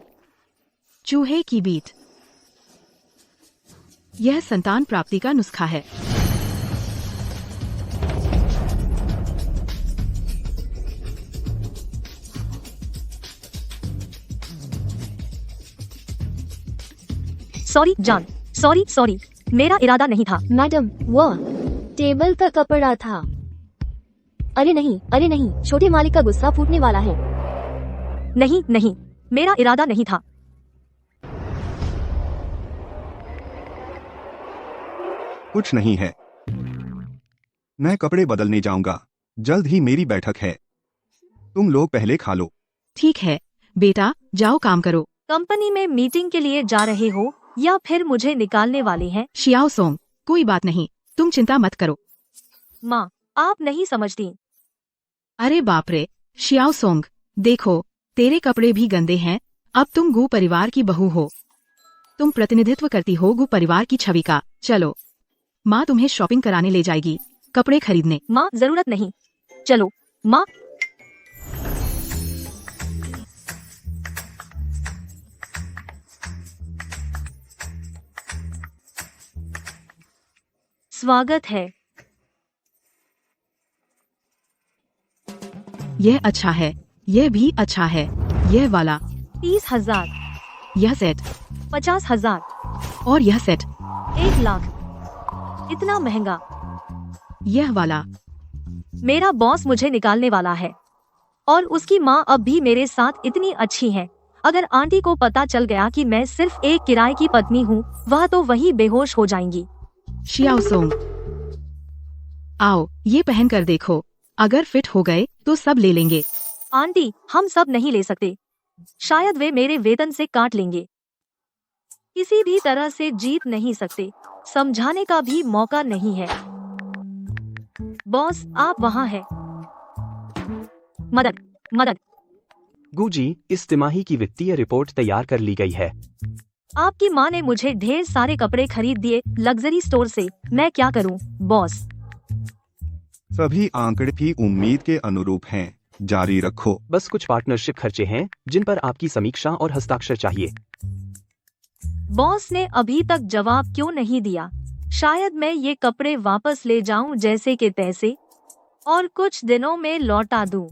चूहे की बीट। यह संतान प्राप्ति का नुस्खा है। सॉरी जान, सॉरी, मेरा इरादा नहीं था। मैडम, वो टेबल का कपड़ा था। अरे नहीं, छोटे मालिक का गुस्सा फूटने वाला है। नहीं, मेरा इरादा नहीं था। कुछ नहीं है। मैं कपड़े बदलने जाऊंगा। जल्द ही मेरी बैठक है। तुम लोग पहले खा लो। ठीक है बेटा, जाओ काम करो। कंपनी में मीटिंग के लिए जा रहे हो या फिर मुझे निकालने वाले हैं? शियाओ सोंग, कोई बात नहीं, तुम चिंता मत करो। माँ, आप नहीं समझती। अरे बाप रे, शियाओ सोंग, देखो, तेरे कपड़े भी गंदे हैं। अब तुम गु परिवार की बहू हो। तुम प्रतिनिधित्व करती हो गु परिवार की छवि का। चलो, माँ तुम्हें शॉपिंग कराने ले जाएगी, कपड़े खरीदने। माँ, जरूरत नहीं। चलो माँ। स्वागत है। यह अच्छा है, यह भी अच्छा है। यह वाला 30,000, यह सेट 50,000, और यह सेट 1,00,000। इतना महंगा। यह वाला। मेरा बॉस मुझे निकालने वाला है और उसकी माँ अब भी मेरे साथ इतनी अच्छी है। अगर आंटी को पता चल गया कि मैं सिर्फ एक किराए की पत्नी हूँ, वह तो वही बेहोश हो जाएंगी। शियाओ सोंग, आओ ये पहन कर देखो। अगर फिट हो गए तो सब ले लेंगे। आंटी, हम सब नहीं ले सकते। शायद वे मेरे वेतन से काट लेंगे। किसी भी तरह से जीत नहीं सकते। समझाने का भी मौका नहीं है। बॉस, आप वहाँ हैं। मदद। गुजी, इस तिमाही की वित्तीय रिपोर्ट तैयार कर ली गई है। आपकी माँ ने मुझे ढेर सारे कपड़े खरीद दिए लग्जरी स्टोर से। मैं क्या करूँ बॉस? सभी आंकड़े भी उम्मीद के अनुरूप हैं। जारी रखो। बस कुछ पार्टनरशिप खर्चे हैं जिन पर आपकी समीक्षा और हस्ताक्षर चाहिए। बॉस ने अभी तक जवाब क्यों नहीं दिया? शायद मैं ये कपड़े वापस ले जाऊं जैसे के तैसे और कुछ दिनों में लौटा दूं।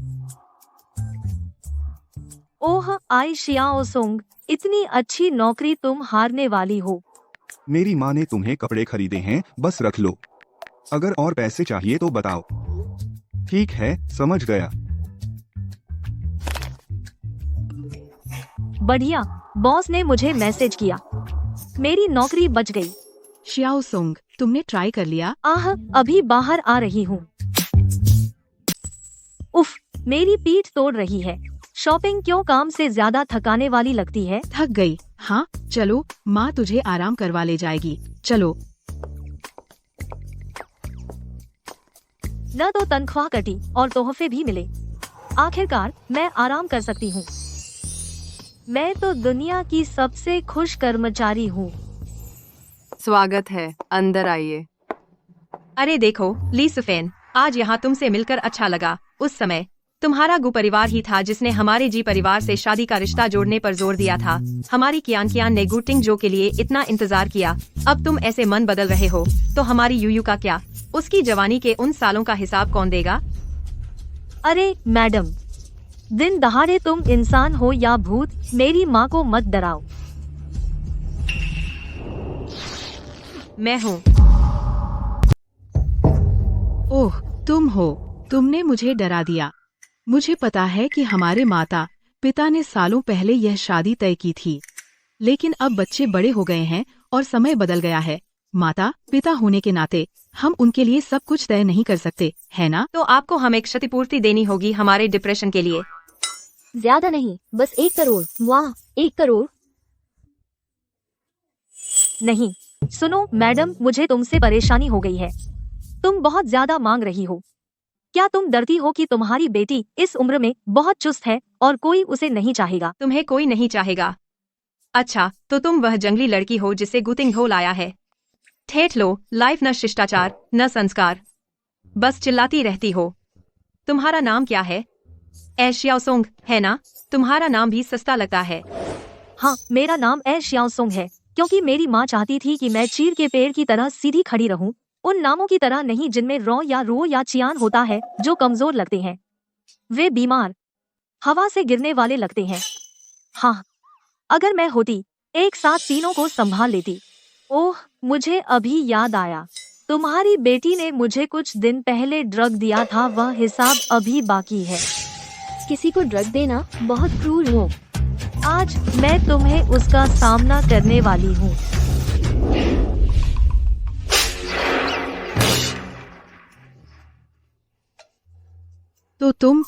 ओह आई शियाओ सुंग, इतनी अच्छी नौकरी तुम हारने वाली हो। मेरी माँ ने तुम्हें कपड़े खरीदे हैं, बस रख लो। अगर और पैसे चाहिए तो बताओ। ठीक है, समझ गया। बढ़िया, बॉस ने मुझे मैसेज किया, मेरी नौकरी बच गई। शियाओ सुंग, तुमने ट्राई कर लिया? आह, अभी बाहर आ रही हूँ। उफ, मेरी पीठ तोड़ रही है। शॉपिंग क्यों काम से ज्यादा थकाने वाली लगती है। थक गई? हाँ, चलो, माँ तुझे आराम करवा ले जाएगी। चलो। न तो तनख्वाह कटी और तोहफे भी मिले। आखिरकार मैं आराम कर सकती हूँ। मैं तो दुनिया की सबसे खुश कर्मचारी हूँ। स्वागत है, अंदर आइए। अरे देखो ली सुफेन, आज यहाँ तुमसे मिलकर अच्छा लगा। उस समय तुम्हारा गु परिवार ही था जिसने हमारे जी परिवार से शादी का रिश्ता जोड़ने पर जोर दिया था। हमारी कियान ने गु टिंगजो के लिए इतना इंतजार किया। अब तुम ऐसे मन बदल रहे हो तो हमारी यूयू का क्या? उसकी जवानी के उन सालों का हिसाब कौन देगा? अरे मैडम, दिन दहाड़े तुम इंसान हो या भूत, मेरी माँ को मत डराओ। मैं हूँ। ओह, तुम हो। तुमने मुझे डरा दिया। मुझे पता है कि हमारे माता पिता ने सालों पहले यह शादी तय की थी, लेकिन अब बच्चे बड़े हो गए हैं और समय बदल गया है। माता पिता होने के नाते हम उनके लिए सब कुछ तय नहीं कर सकते, है ना? तो आपको हमें क्षतिपूर्ति देनी होगी हमारे डिप्रेशन के लिए। ज्यादा नहीं, बस 1 करोड़। वाह, 1 करोड़। नहीं, सुनो मैडम, मुझे तुमसे परेशानी हो गई है। तुम बहुत ज्यादा मांग रही हो। क्या तुम डरती हो कि तुम्हारी बेटी इस उम्र में बहुत चुस्त है और कोई उसे नहीं चाहेगा? तुम्हें कोई नहीं चाहेगा? अच्छा, तो तुम वह जंगली लड़की हो जिसे गुतिंग हो लाया है। ठेठ लो, लाइफ न शिष्टाचार न संस्कार, बस चिल्लाती रहती हो। तुम्हारा नाम क्या है? शियाओसोंग है ना? तुम्हारा नाम भी सस्ता लगता है। हाँ, मेरा नाम शियाओसोंग है, क्योंकि मेरी माँ चाहती थी कि मैं चीड़ के पेड़ की तरह सीधी खड़ी रहूं, उन नामों की तरह नहीं जिनमें रॉ या रो या चियान होता है, जो कमजोर लगते हैं। वे बीमार, हवा से गिरने वाले लगते हैं। हाँ, अगर मैं होती, एक साथ तीनों को संभाल लेती। ओह, मुझे अभी याद आया, तुम्हारी बेटी ने मुझे कुछ दिन पहले ड्रग दिया था, वह हिसाब अभी बाकी है। किसी को ड्रग देना बहुत क्रूर हो। आज मैं तुम्हें उसका सामना करने वाली हूँ। तो तुम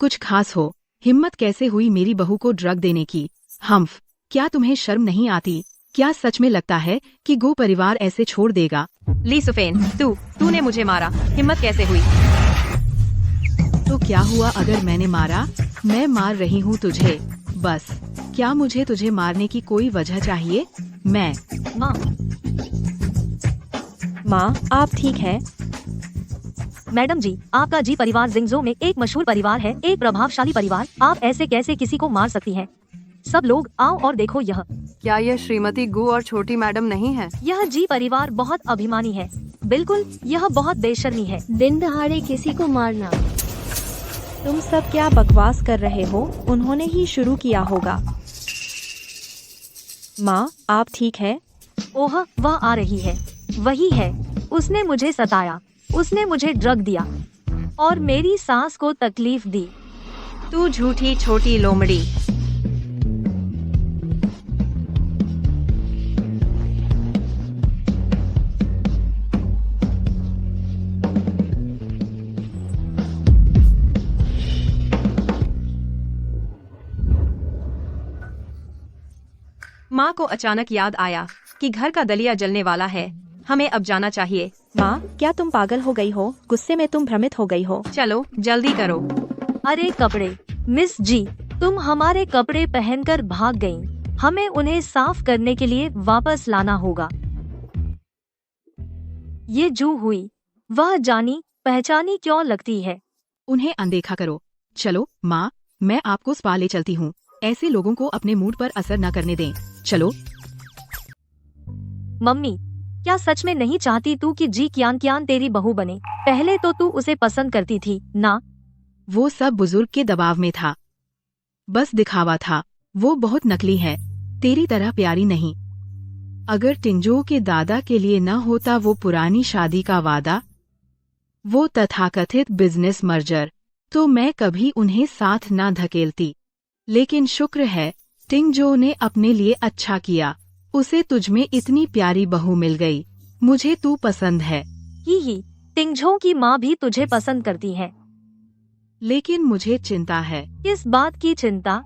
कुछ खास हो? हिम्मत कैसे हुई मेरी बहू को ड्रग देने की? हम्फ, क्या तुम्हें शर्म नहीं आती? क्या सच में लगता है कि गो परिवार ऐसे छोड़ देगा? ली सुफेन, तूने मुझे मारा, हिम्मत कैसे हुई? तो क्या हुआ अगर मैंने मारा? मैं मार रही हूँ तुझे, बस। क्या मुझे तुझे मारने की कोई वजह चाहिए? मैं माँ, आप ठीक है? मैडम जी, आपका जी परिवार जिंगजो में एक मशहूर परिवार है, एक प्रभावशाली परिवार। आप ऐसे कैसे किसी को मार सकती हैं? सब लोग आओ और देखो, यह क्या यह श्रीमती गु और छोटी मैडम नहीं है? यह जी परिवार बहुत अभिमानी है। बिल्कुल, यह बहुत बेशर्मी है। दिन दहाड़े किसी को मारना। तुम सब क्या बकवास कर रहे हो? उन्होंने ही शुरू किया होगा। माँ, आप ठीक है? ओह, वह आ रही है। वही है, उसने मुझे सताया, उसने मुझे ड्रग दिया और मेरी सांस को तकलीफ दी। तू झूठी छोटी लोमड़ी। माँ को अचानक याद आया कि घर का दलिया जलने वाला है, हमें अब जाना चाहिए। माँ, क्या तुम पागल हो गई हो? गुस्से में तुम भ्रमित हो गई हो। चलो जल्दी करो। अरे कपड़े, मिस जी, तुम हमारे कपड़े पहनकर भाग गईं। हमें उन्हें साफ करने के लिए वापस लाना होगा। ये जू हुई, वह जानी पहचानी क्यों लगती है? उन्हें अनदेखा करो। चलो माँ, मैं आपको स्पा ले चलती हूँ। ऐसे लोगों को अपने मूड पर असर न करने दें। चलो। मम्मी, क्या सच में नहीं चाहती तू कि जी कियान तेरी बहू बने? पहले तो तू उसे पसंद करती थी ना? वो सब बुजुर्ग के दबाव में था। बस दिखावा था। वो बहुत नकली है, तेरी तरह प्यारी नहीं। अगर टिंगजो के दादा के लिए न होता वो पुरानी शादी का वादा, वो तथाकथित बिजनेस मर्जर, तो मैं कभी उन्हें साथ न धकेलती। लेकिन शुक्र है टिंगजो ने अपने लिए अच्छा किया, उसे तुझमें इतनी प्यारी बहू मिल गई। मुझे तू पसंद है। ही टिंगझो की माँ भी तुझे पसंद करती है। लेकिन मुझे चिंता है। किस बात की चिंता?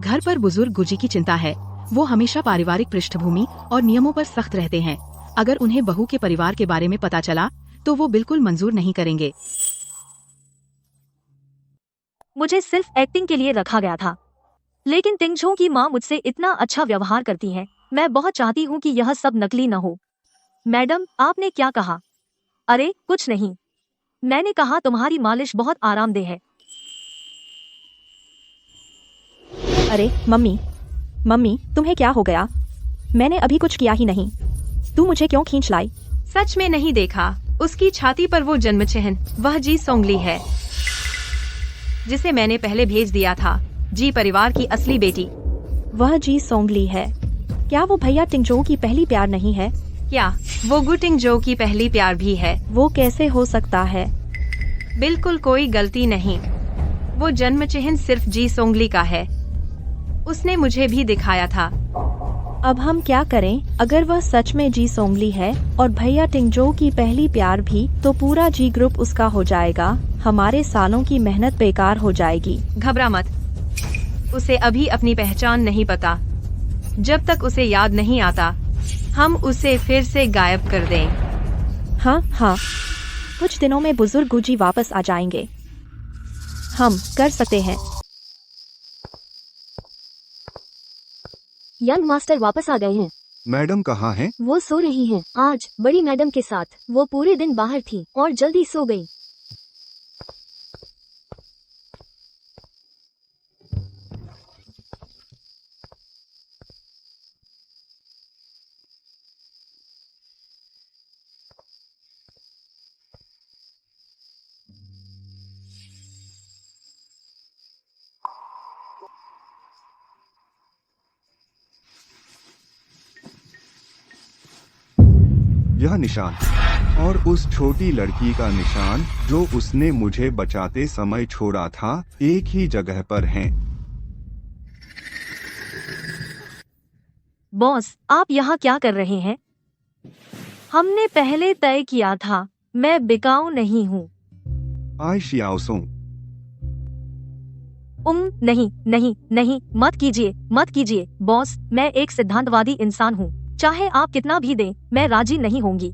घर पर बुजुर्ग गुजी की चिंता है। वो हमेशा पारिवारिक पृष्ठभूमि और नियमों पर सख्त रहते हैं। अगर उन्हें बहू के परिवार के बारे में पता चला तो वो बिल्कुल मंजूर नहीं करेंगे। मुझे सिर्फ एक्टिंग के लिए रखा गया था, लेकिन टिंगझो की माँ मुझसे इतना अच्छा व्यवहार करती है। मैं बहुत चाहती हूँ कि यह सब नकली न हो। मैडम, आपने क्या कहा? अरे कुछ नहीं, मैंने कहा तुम्हारी मालिश बहुत आरामदेह है। अरे मम्मी, मम्मी तुम्हें क्या हो गया? मैंने अभी कुछ किया ही नहीं, तू मुझे क्यों खींच लाई? सच में नहीं देखा? उसकी छाती पर वो जन्म चिन्ह, वह जी सोंगली है जिसे मैंने पहले भेज दिया था। जी परिवार की असली बेटी। वह जी सोंगली है? क्या वो भैया टिंगजो की पहली प्यार नहीं है? क्या वो गु टिंगजो की पहली प्यार भी है? वो कैसे हो सकता है? बिल्कुल कोई गलती नहीं, वो जन्म चिन्ह सिर्फ जी सोंगली का है। उसने मुझे भी दिखाया था। अब हम क्या करें? अगर वह सच में जी सोंगली है और भैया टिंगजो की पहली प्यार भी, तो पूरा जी ग्रुप उसका हो जाएगा। हमारे सालों की मेहनत बेकार हो जाएगी। घबरा मत, उसे अभी अपनी पहचान नहीं पता। जब तक उसे याद नहीं आता, हम उसे फिर से गायब कर दें। हाँ हाँ, कुछ दिनों में बुजुर्ग गुजी वापस आ जाएंगे। हम कर सकते हैं। यंग मास्टर वापस आ गए हैं। मैडम कहाँ हैं? वो सो रही हैं। आज बड़ी मैडम के साथ वो पूरे दिन बाहर थी और जल्दी सो गई। यह निशान और उस छोटी लड़की का निशान जो उसने मुझे बचाते समय छोड़ा था, एक ही जगह पर हैं। बॉस, आप यहाँ क्या कर रहे हैं? हमने पहले तय किया था, मैं बिकाऊ नहीं हूँ। आई शियाओसोंग, नहीं नहीं नहीं, मत कीजिए मत कीजिए। बॉस, मैं एक सिद्धांतवादी इंसान हूँ। चाहे आप कितना भी दें, मैं राजी नहीं होंगी।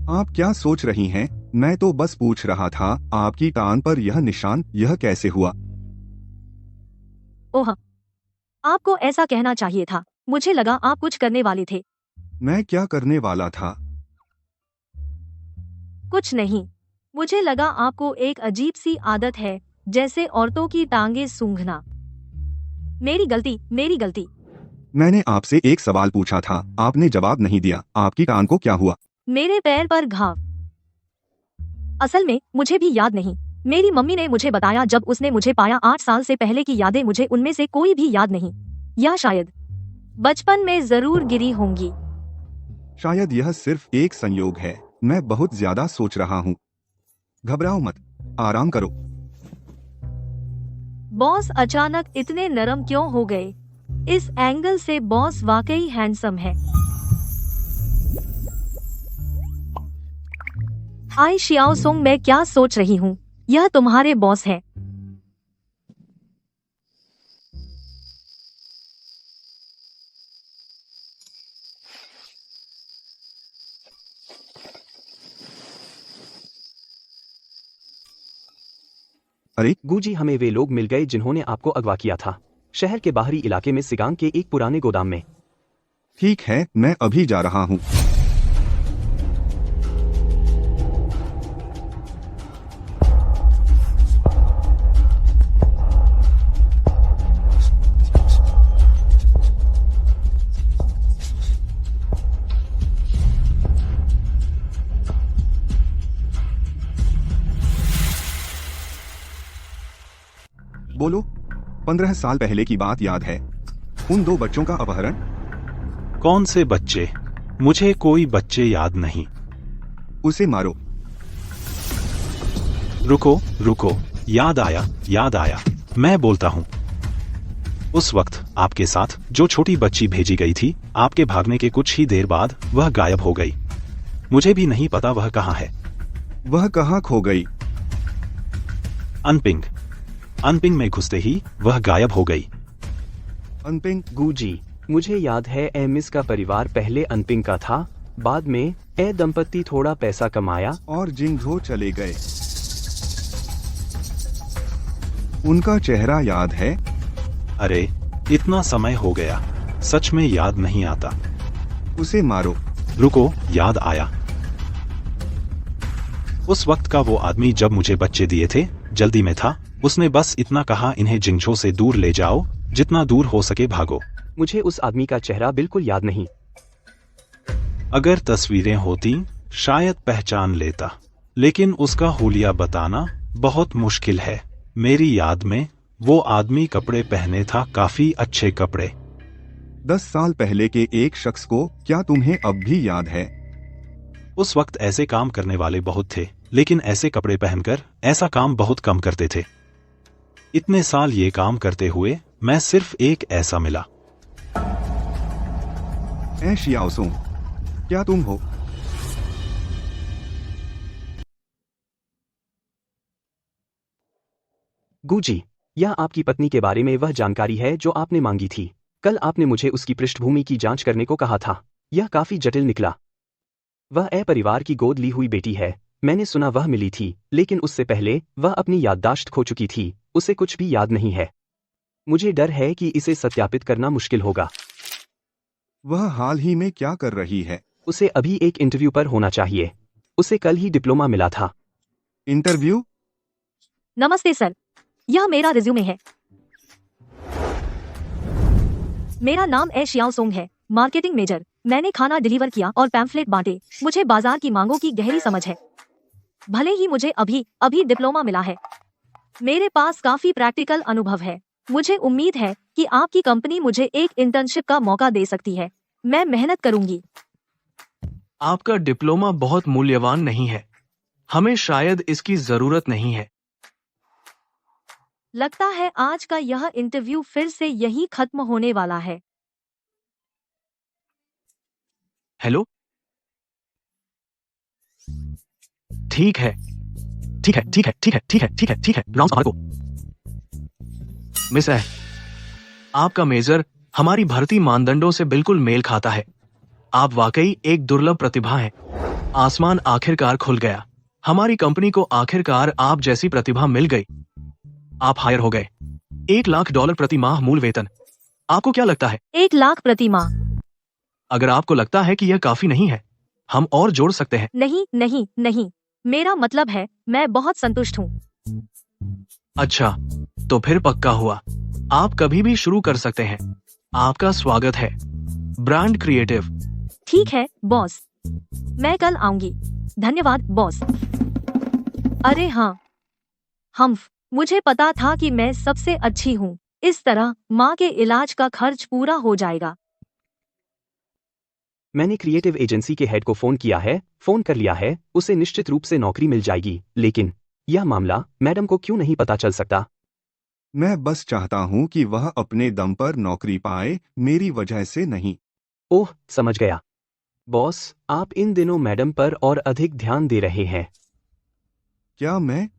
आप क्या सोच रही हैं? मैं तो बस पूछ रहा था, आपकी कान पर यह निशान यह कैसे हुआ? ओह, आपको ऐसा कहना चाहिए था। मुझे लगा आप कुछ करने वाले थे। मैं क्या करने वाला था? कुछ नहीं, मुझे लगा आपको एक अजीब सी आदत है, जैसे औरतों की टांगे सूंघना। मेरी गलती, मेरी गलती। मैंने आपसे एक सवाल पूछा था, आपने जवाब नहीं दिया। आपकी कान को क्या हुआ? मेरे पैर पर घाव। असल में मुझे भी याद नहीं। मेरी मम्मी ने मुझे बताया जब उसने मुझे पाया। 8 साल से पहले की यादें मुझे उनमें से कोई भी याद नहीं। या शायद बचपन में जरूर गिरी होंगी। शायद यह सिर्फ एक संयोग है। मैं बहुत ज्यादा सोच रहा हूँ। घबराओ मत, आराम करो। बॉस अचानक इतने नरम क्यों हो गए? इस एंगल से बॉस वाकई हैंडसम है। आई शियाओसोंग, मैं क्या सोच रही हूँ? यह तुम्हारे बॉस है। अरे गुजी, हमें वे लोग मिल गए जिन्होंने आपको अगवा किया था, शहर के बाहरी इलाके में सिगांग के एक पुराने गोदाम में। ठीक है, मैं अभी जा रहा हूँ। बोलो, 15 साल पहले की बात याद है? उन 2 बच्चों का अपहरण। कौन से बच्चे? मुझे कोई बच्चे याद नहीं। उसे मारो। रुको रुको, याद आया, मैं बोलता हूँ। उस वक्त आपके साथ जो छोटी बच्ची भेजी गई थी, आपके भागने के कुछ ही देर बाद वह गायब हो गई। मुझे भी नहीं पता वह कहाँ है। वह कहाँ खो गई? अनपिंग में घुसते ही वह गायब हो गई। अनपिंग? गुजी, मुझे याद है एमिस का परिवार पहले अनपिंग का था, बाद में ए दंपत्ति थोड़ा पैसा कमाया और जिंगझो चले गए। उनका चेहरा याद है? अरे इतना समय हो गया, सच में याद नहीं आता। उसे मारो। रुको, याद आया। उस वक्त का वो आदमी जब मुझे बच्चे दिए थे, जल्दी में था। उसने बस इतना कहा, इन्हें जिंगझो से दूर ले जाओ, जितना दूर हो सके भागो। मुझे उस आदमी का चेहरा बिल्कुल याद नहीं। अगर तस्वीरें होती शायद पहचान लेता, लेकिन उसका हुलिया बताना बहुत मुश्किल है। मेरी याद में वो आदमी कपड़े पहने था, काफी अच्छे कपड़े। 10 साल पहले के एक शख्स को क्या तुम्हें अब भी याद है? उस वक्त ऐसे काम करने वाले बहुत थे, लेकिन ऐसे कपड़े पहनकर ऐसा काम बहुत कम करते थे। इतने साल ये काम करते हुए मैं सिर्फ एक ऐसा मिला। ए शियाओसुंग, क्या तुम हो? गुजी, यह आपकी पत्नी के बारे में वह जानकारी है जो आपने मांगी थी। कल आपने मुझे उसकी पृष्ठभूमि की जांच करने को कहा था। यह काफी जटिल निकला। वह ए परिवार की गोद ली हुई बेटी है। मैंने सुना वह मिली थी, लेकिन उससे पहले वह अपनी याददाश्त खो चुकी थी। उसे कुछ भी याद नहीं है। मुझे डर है कि इसे सत्यापित करना मुश्किल होगा। वह हाल ही में क्या कर रही है? उसे अभी एक इंटरव्यू पर होना चाहिए। उसे कल ही डिप्लोमा मिला था। इंटरव्यू? नमस्ते सर, यह मेरा रिज्यूमे है। मेरा नाम ए शियाओसुंग है, मार्केटिंग मेजर। मैंने खाना डिलीवर किया और पैम्फलेट बांटे। मुझे बाजार की मांगों की गहरी समझ है। भले ही मुझे अभी डिप्लोमा मिला है, मेरे पास काफी प्रैक्टिकल अनुभव है। मुझे उम्मीद है कि आपकी कंपनी मुझे एक इंटर्नशिप का मौका दे सकती है। मैं मेहनत करूंगी। आपका डिप्लोमा बहुत मूल्यवान नहीं है। हमें शायद इसकी जरूरत नहीं है। लगता है आज का यह इंटरव्यू फिर से यही खत्म होने वाला है। हेलो, ठीक है। राउंड को मिस है। आपका मेजर हमारी भर्ती मानदंडों से बिल्कुल मेल खाता है। आप वाकई एक दुर्लभ प्रतिभा हैं। आसमान आखिरकार खुल गया। हमारी कंपनी को आखिरकार आप जैसी प्रतिभा मिल गई। आप हायर हो गए। $1,00,000 प्रति माह मूल वेतन। आपको क्या लगता है? 1 लाख प्रति माह? अगर आपको लगता है कि यह काफी नहीं है, हम और जोड़ सकते हैं। नहीं, मेरा मतलब है मैं बहुत संतुष्ट हूँ। अच्छा, तो फिर पक्का हुआ। आप कभी भी शुरू कर सकते हैं। आपका स्वागत है, ब्रांड क्रिएटिव। ठीक है बॉस, मैं कल आऊंगी। धन्यवाद बॉस। अरे हाँ, मुझे पता था कि मैं सबसे अच्छी हूँ। इस तरह माँ के इलाज का खर्च पूरा हो जाएगा। मैंने क्रिएटिव एजेंसी के हेड को फोन कर लिया है। उसे निश्चित रूप से नौकरी मिल जाएगी, लेकिन यह मामला मैडम को क्यों नहीं पता चल सकता? मैं बस चाहता हूँ कि वह अपने दम पर नौकरी पाए, मेरी वजह से नहीं। ओह, समझ गया। बॉस, आप इन दिनों मैडम पर और अधिक ध्यान दे रहे हैं। क्या मैं?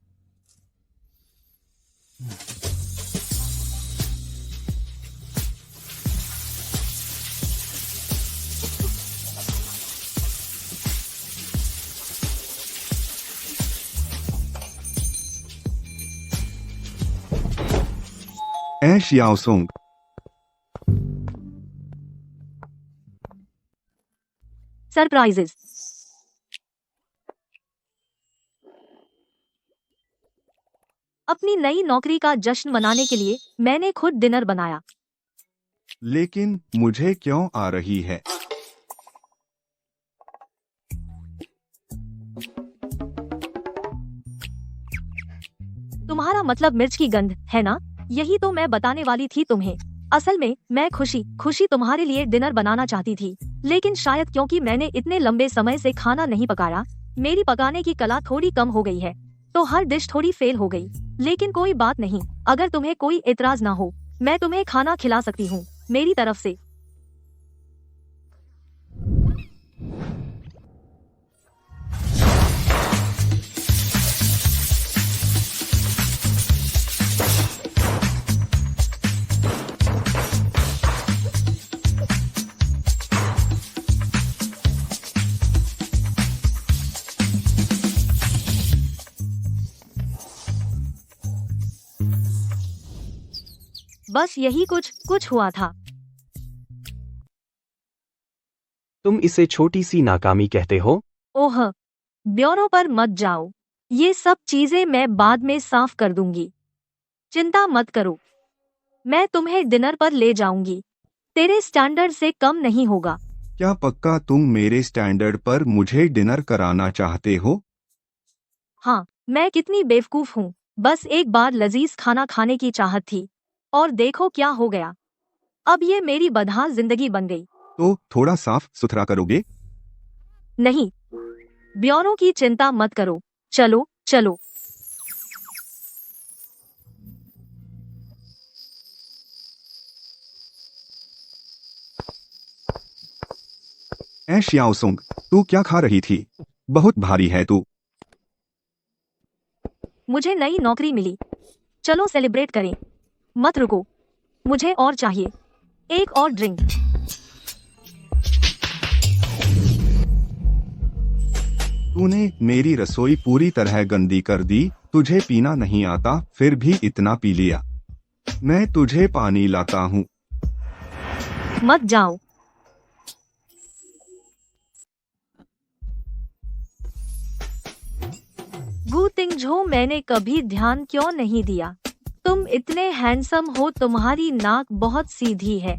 ए शियाओसुंग, सरप्राइजेस। अपनी नई नौकरी का जश्न मनाने के लिए मैंने खुद डिनर बनाया। लेकिन मुझे क्यों आ रही है? तुम्हारा मतलब मिर्च की गंध है ना? यही तो मैं बताने वाली थी तुम्हें। असल में मैं खुशी तुम्हारे लिए डिनर बनाना चाहती थी, लेकिन शायद क्योंकि मैंने इतने लंबे समय से खाना नहीं पकाया, मेरी पकाने की कला थोड़ी कम हो गई है, तो हर डिश थोड़ी फेल हो गई। लेकिन कोई बात नहीं, अगर तुम्हें कोई एतराज ना हो, मैं तुम्हें खाना खिला सकती हूँ मेरी तरफ से। बस यही कुछ हुआ था। तुम इसे छोटी सी नाकामी कहते हो? ओह, ब्यूरो पर मत जाओ, ये सब चीजें मैं बाद में साफ कर दूंगी, चिंता मत करो। मैं तुम्हें डिनर पर ले जाऊंगी, तेरे स्टैंडर्ड से कम नहीं होगा। क्या पक्का तुम मेरे स्टैंडर्ड पर मुझे डिनर कराना चाहते हो? हाँ, मैं कितनी बेवकूफ हूँ, बस एक बार लजीज खाना खाने की चाहत थी, और देखो क्या हो गया। अब ये मेरी बदहाल जिंदगी बन गई। तो थोड़ा साफ सुथरा करोगे? नहीं, ब्यूरो की चिंता मत करो, चलो चलो। ऐ श्याओसुंग, तू क्या खा रही थी? बहुत भारी है तू। मुझे नई नौकरी मिली, चलो सेलिब्रेट करें। मत रुको, मुझे और चाहिए, एक और ड्रिंक। तूने मेरी रसोई पूरी तरह गंदी कर दी, तुझे पीना नहीं आता फिर भी इतना पी लिया। मैं तुझे पानी लाता हूँ। मत जाओ। गु तिंगझो, मैंने कभी ध्यान क्यों नहीं दिया? तुम इतने हैंडसम हो, तुम्हारी नाक बहुत सीधी है,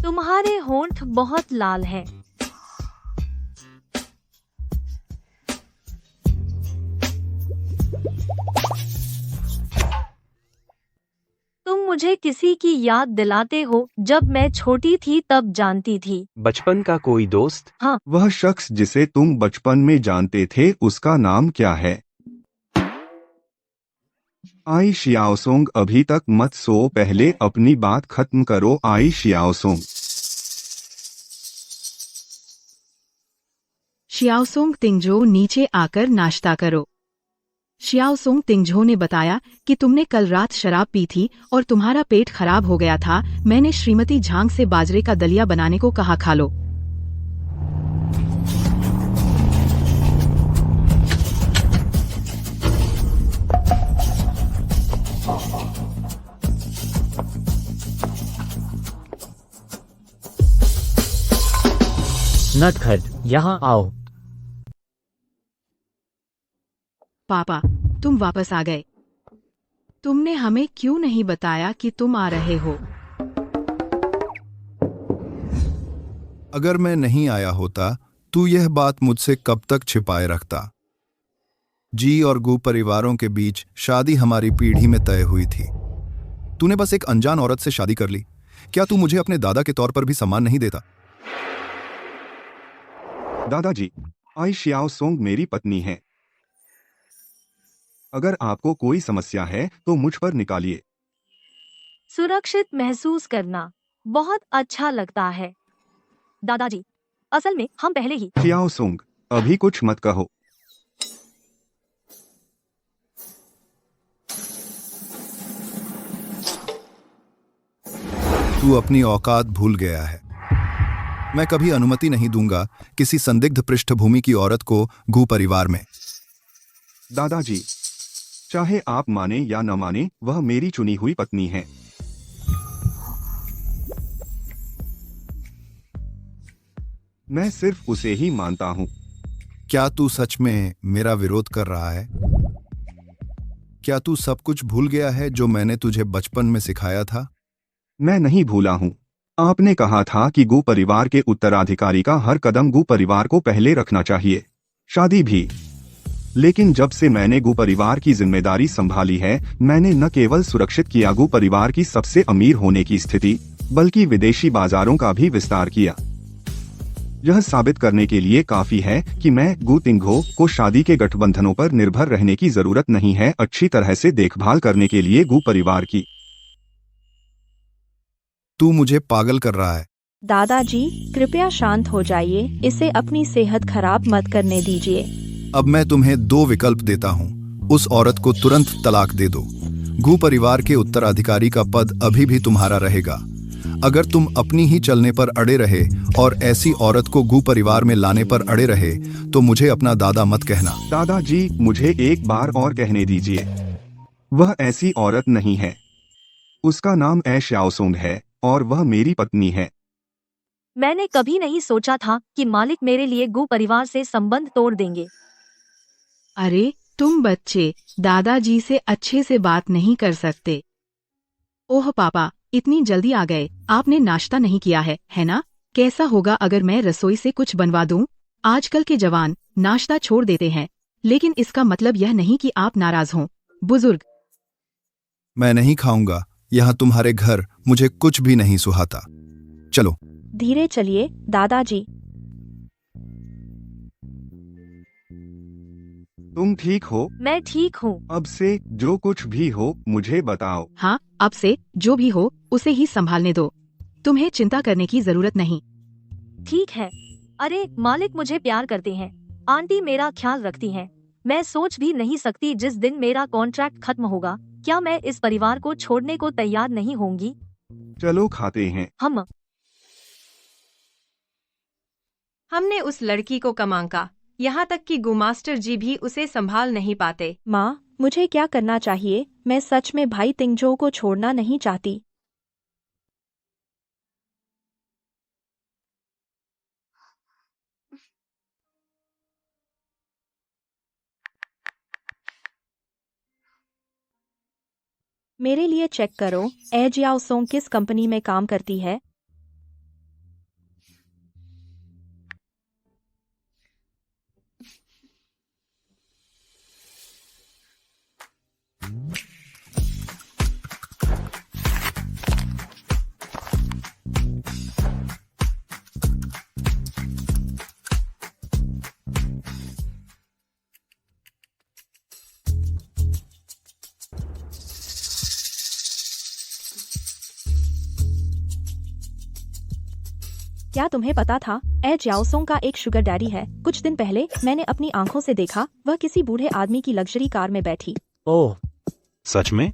तुम्हारे होंठ बहुत लाल हैं। तुम मुझे किसी की याद दिलाते हो, जब मैं छोटी थी तब जानती थी। बचपन का कोई दोस्त? हाँ। वह शख्स जिसे तुम बचपन में जानते थे, उसका नाम क्या है? आई शियाओसोंग, अभी तक मत सो, पहले अपनी बात खत्म करो। आई शियाओसोंग। शियाओसोंग तिंगझो, नीचे आकर नाश्ता करो। शियाओसोंग तिंगझो ने बताया कि तुमने कल रात शराब पी थी और तुम्हारा पेट खराब हो गया था। मैंने श्रीमती झांग से बाजरे का दलिया बनाने को कहा, खा लो। नटखट, यहाँ आओ। पापा, तुम वापस आ गए। तुमने हमें क्यों नहीं बताया कि तुम आ रहे हो? अगर मैं नहीं आया होता तू यह बात मुझसे कब तक छिपाए रखता। जी और गु परिवारों के बीच शादी हमारी पीढ़ी में तय हुई थी। तूने बस एक अनजान औरत से शादी कर ली। क्या तू मुझे अपने दादा के तौर पर भी सम्मान नहीं देता? दादाजी, आई शियाओसोंग मेरी पत्नी है। अगर आपको कोई समस्या है तो मुझ पर निकालिए। सुरक्षित महसूस करना बहुत अच्छा लगता है दादाजी। असल में हम पहले ही। शियाओसोंग, अभी कुछ मत कहो। तू अपनी औकात भूल गया है। मैं कभी अनुमति नहीं दूंगा किसी संदिग्ध पृष्ठभूमि की औरत को गु परिवार में। दादाजी, चाहे आप माने या न माने, वह मेरी चुनी हुई पत्नी है। मैं सिर्फ उसे ही मानता हूँ। क्या तू सच में मेरा विरोध कर रहा है? क्या तू सब कुछ भूल गया है जो मैंने तुझे बचपन में सिखाया था? मैं नहीं भूला हूँ। आपने कहा था कि गु परिवार के उत्तराधिकारी का हर कदम गु परिवार को पहले रखना चाहिए, शादी भी। लेकिन जब से मैंने गु परिवार की जिम्मेदारी संभाली है, मैंने न केवल सुरक्षित किया गु परिवार की सबसे अमीर होने की स्थिति, बल्कि विदेशी बाजारों का भी विस्तार किया। यह साबित करने के लिए काफी है कि मैं गु तिंघो को शादी के गठबंधनों पर निर्भर रहने की जरूरत नहीं है, अच्छी तरह से देखभाल करने के लिए गु परिवार की। तू मुझे पागल कर रहा है। दादाजी कृपया शांत हो जाइए, इसे अपनी सेहत खराब मत करने दीजिए। अब मैं तुम्हें 2 विकल्प देता हूँ। उस औरत को तुरंत तलाक दे दो। गु परिवार के उत्तराधिकारी का पद अभी भी तुम्हारा रहेगा। अगर तुम अपनी ही चलने पर अड़े रहे और ऐसी औरत को गु परिवार में लाने पर अड़े रहे तो मुझे अपना दादा मत कहना। दादाजी, मुझे एक बार और कहने दीजिए। वह ऐसी औरत नहीं है। उसका नाम ए श्याओसुंग है और वह मेरी पत्नी है। मैंने कभी नहीं सोचा था कि मालिक मेरे लिए गु परिवार से संबंध तोड़ देंगे। अरे तुम बच्चे दादाजी से अच्छे से बात नहीं कर सकते। ओह पापा, इतनी जल्दी आ गए। आपने नाश्ता नहीं किया है ना? कैसा होगा अगर मैं रसोई से कुछ बनवा दूं? आजकल के जवान नाश्ता छोड़ देते हैं, लेकिन इसका मतलब यह नहीं कि आप नाराज हों। बुजुर्ग, मैं नहीं खाऊंगा। यहाँ तुम्हारे घर मुझे कुछ भी नहीं सुहाता। चलो। धीरे चलिए दादाजी। तुम ठीक हो? मैं ठीक हूँ। अब से जो कुछ भी हो मुझे बताओ। हाँ, अब से जो भी हो उसे ही संभालने दो। तुम्हें चिंता करने की जरूरत नहीं। ठीक है। अरे मालिक मुझे प्यार करते हैं, आंटी मेरा ख्याल रखती हैं। मैं सोच भी नहीं सकती जिस दिन मेरा कॉन्ट्रैक्ट खत्म होगा, क्या मैं इस परिवार को छोड़ने को तैयार नहीं होंगी। चलो खाते हैं। हमने उस लड़की को कमांका, यहाँ तक कि गुमास्टर जी भी उसे संभाल नहीं पाते। माँ, मुझे क्या करना चाहिए? मैं सच में भाई तिंगजो को छोड़ना नहीं चाहती। मेरे लिए चेक करो, ए जियाओसोंग किस कंपनी में काम करती है? क्या तुम्हें पता था ए जियाओसोंग का एक शुगर डैडी है? कुछ दिन पहले मैंने अपनी आंखों से देखा, वह किसी बूढ़े आदमी की लग्जरी कार में बैठी। ओह, सच में?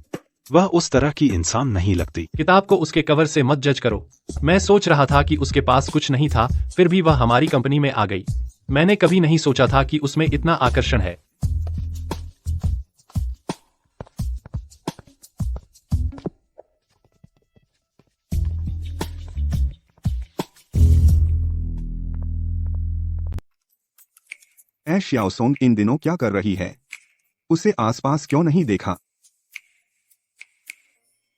वह उस तरह की इंसान नहीं लगती। किताब को उसके कवर से मत जज करो। मैं सोच रहा था कि उसके पास कुछ नहीं था, फिर भी वह हमारी कंपनी में आ गई। मैंने कभी नहीं सोचा था कि उसमें इतना आकर्षण है। ए श्याओसोंग इन दिनों क्या कर रही है? उसे आसपास क्यों नहीं देखा?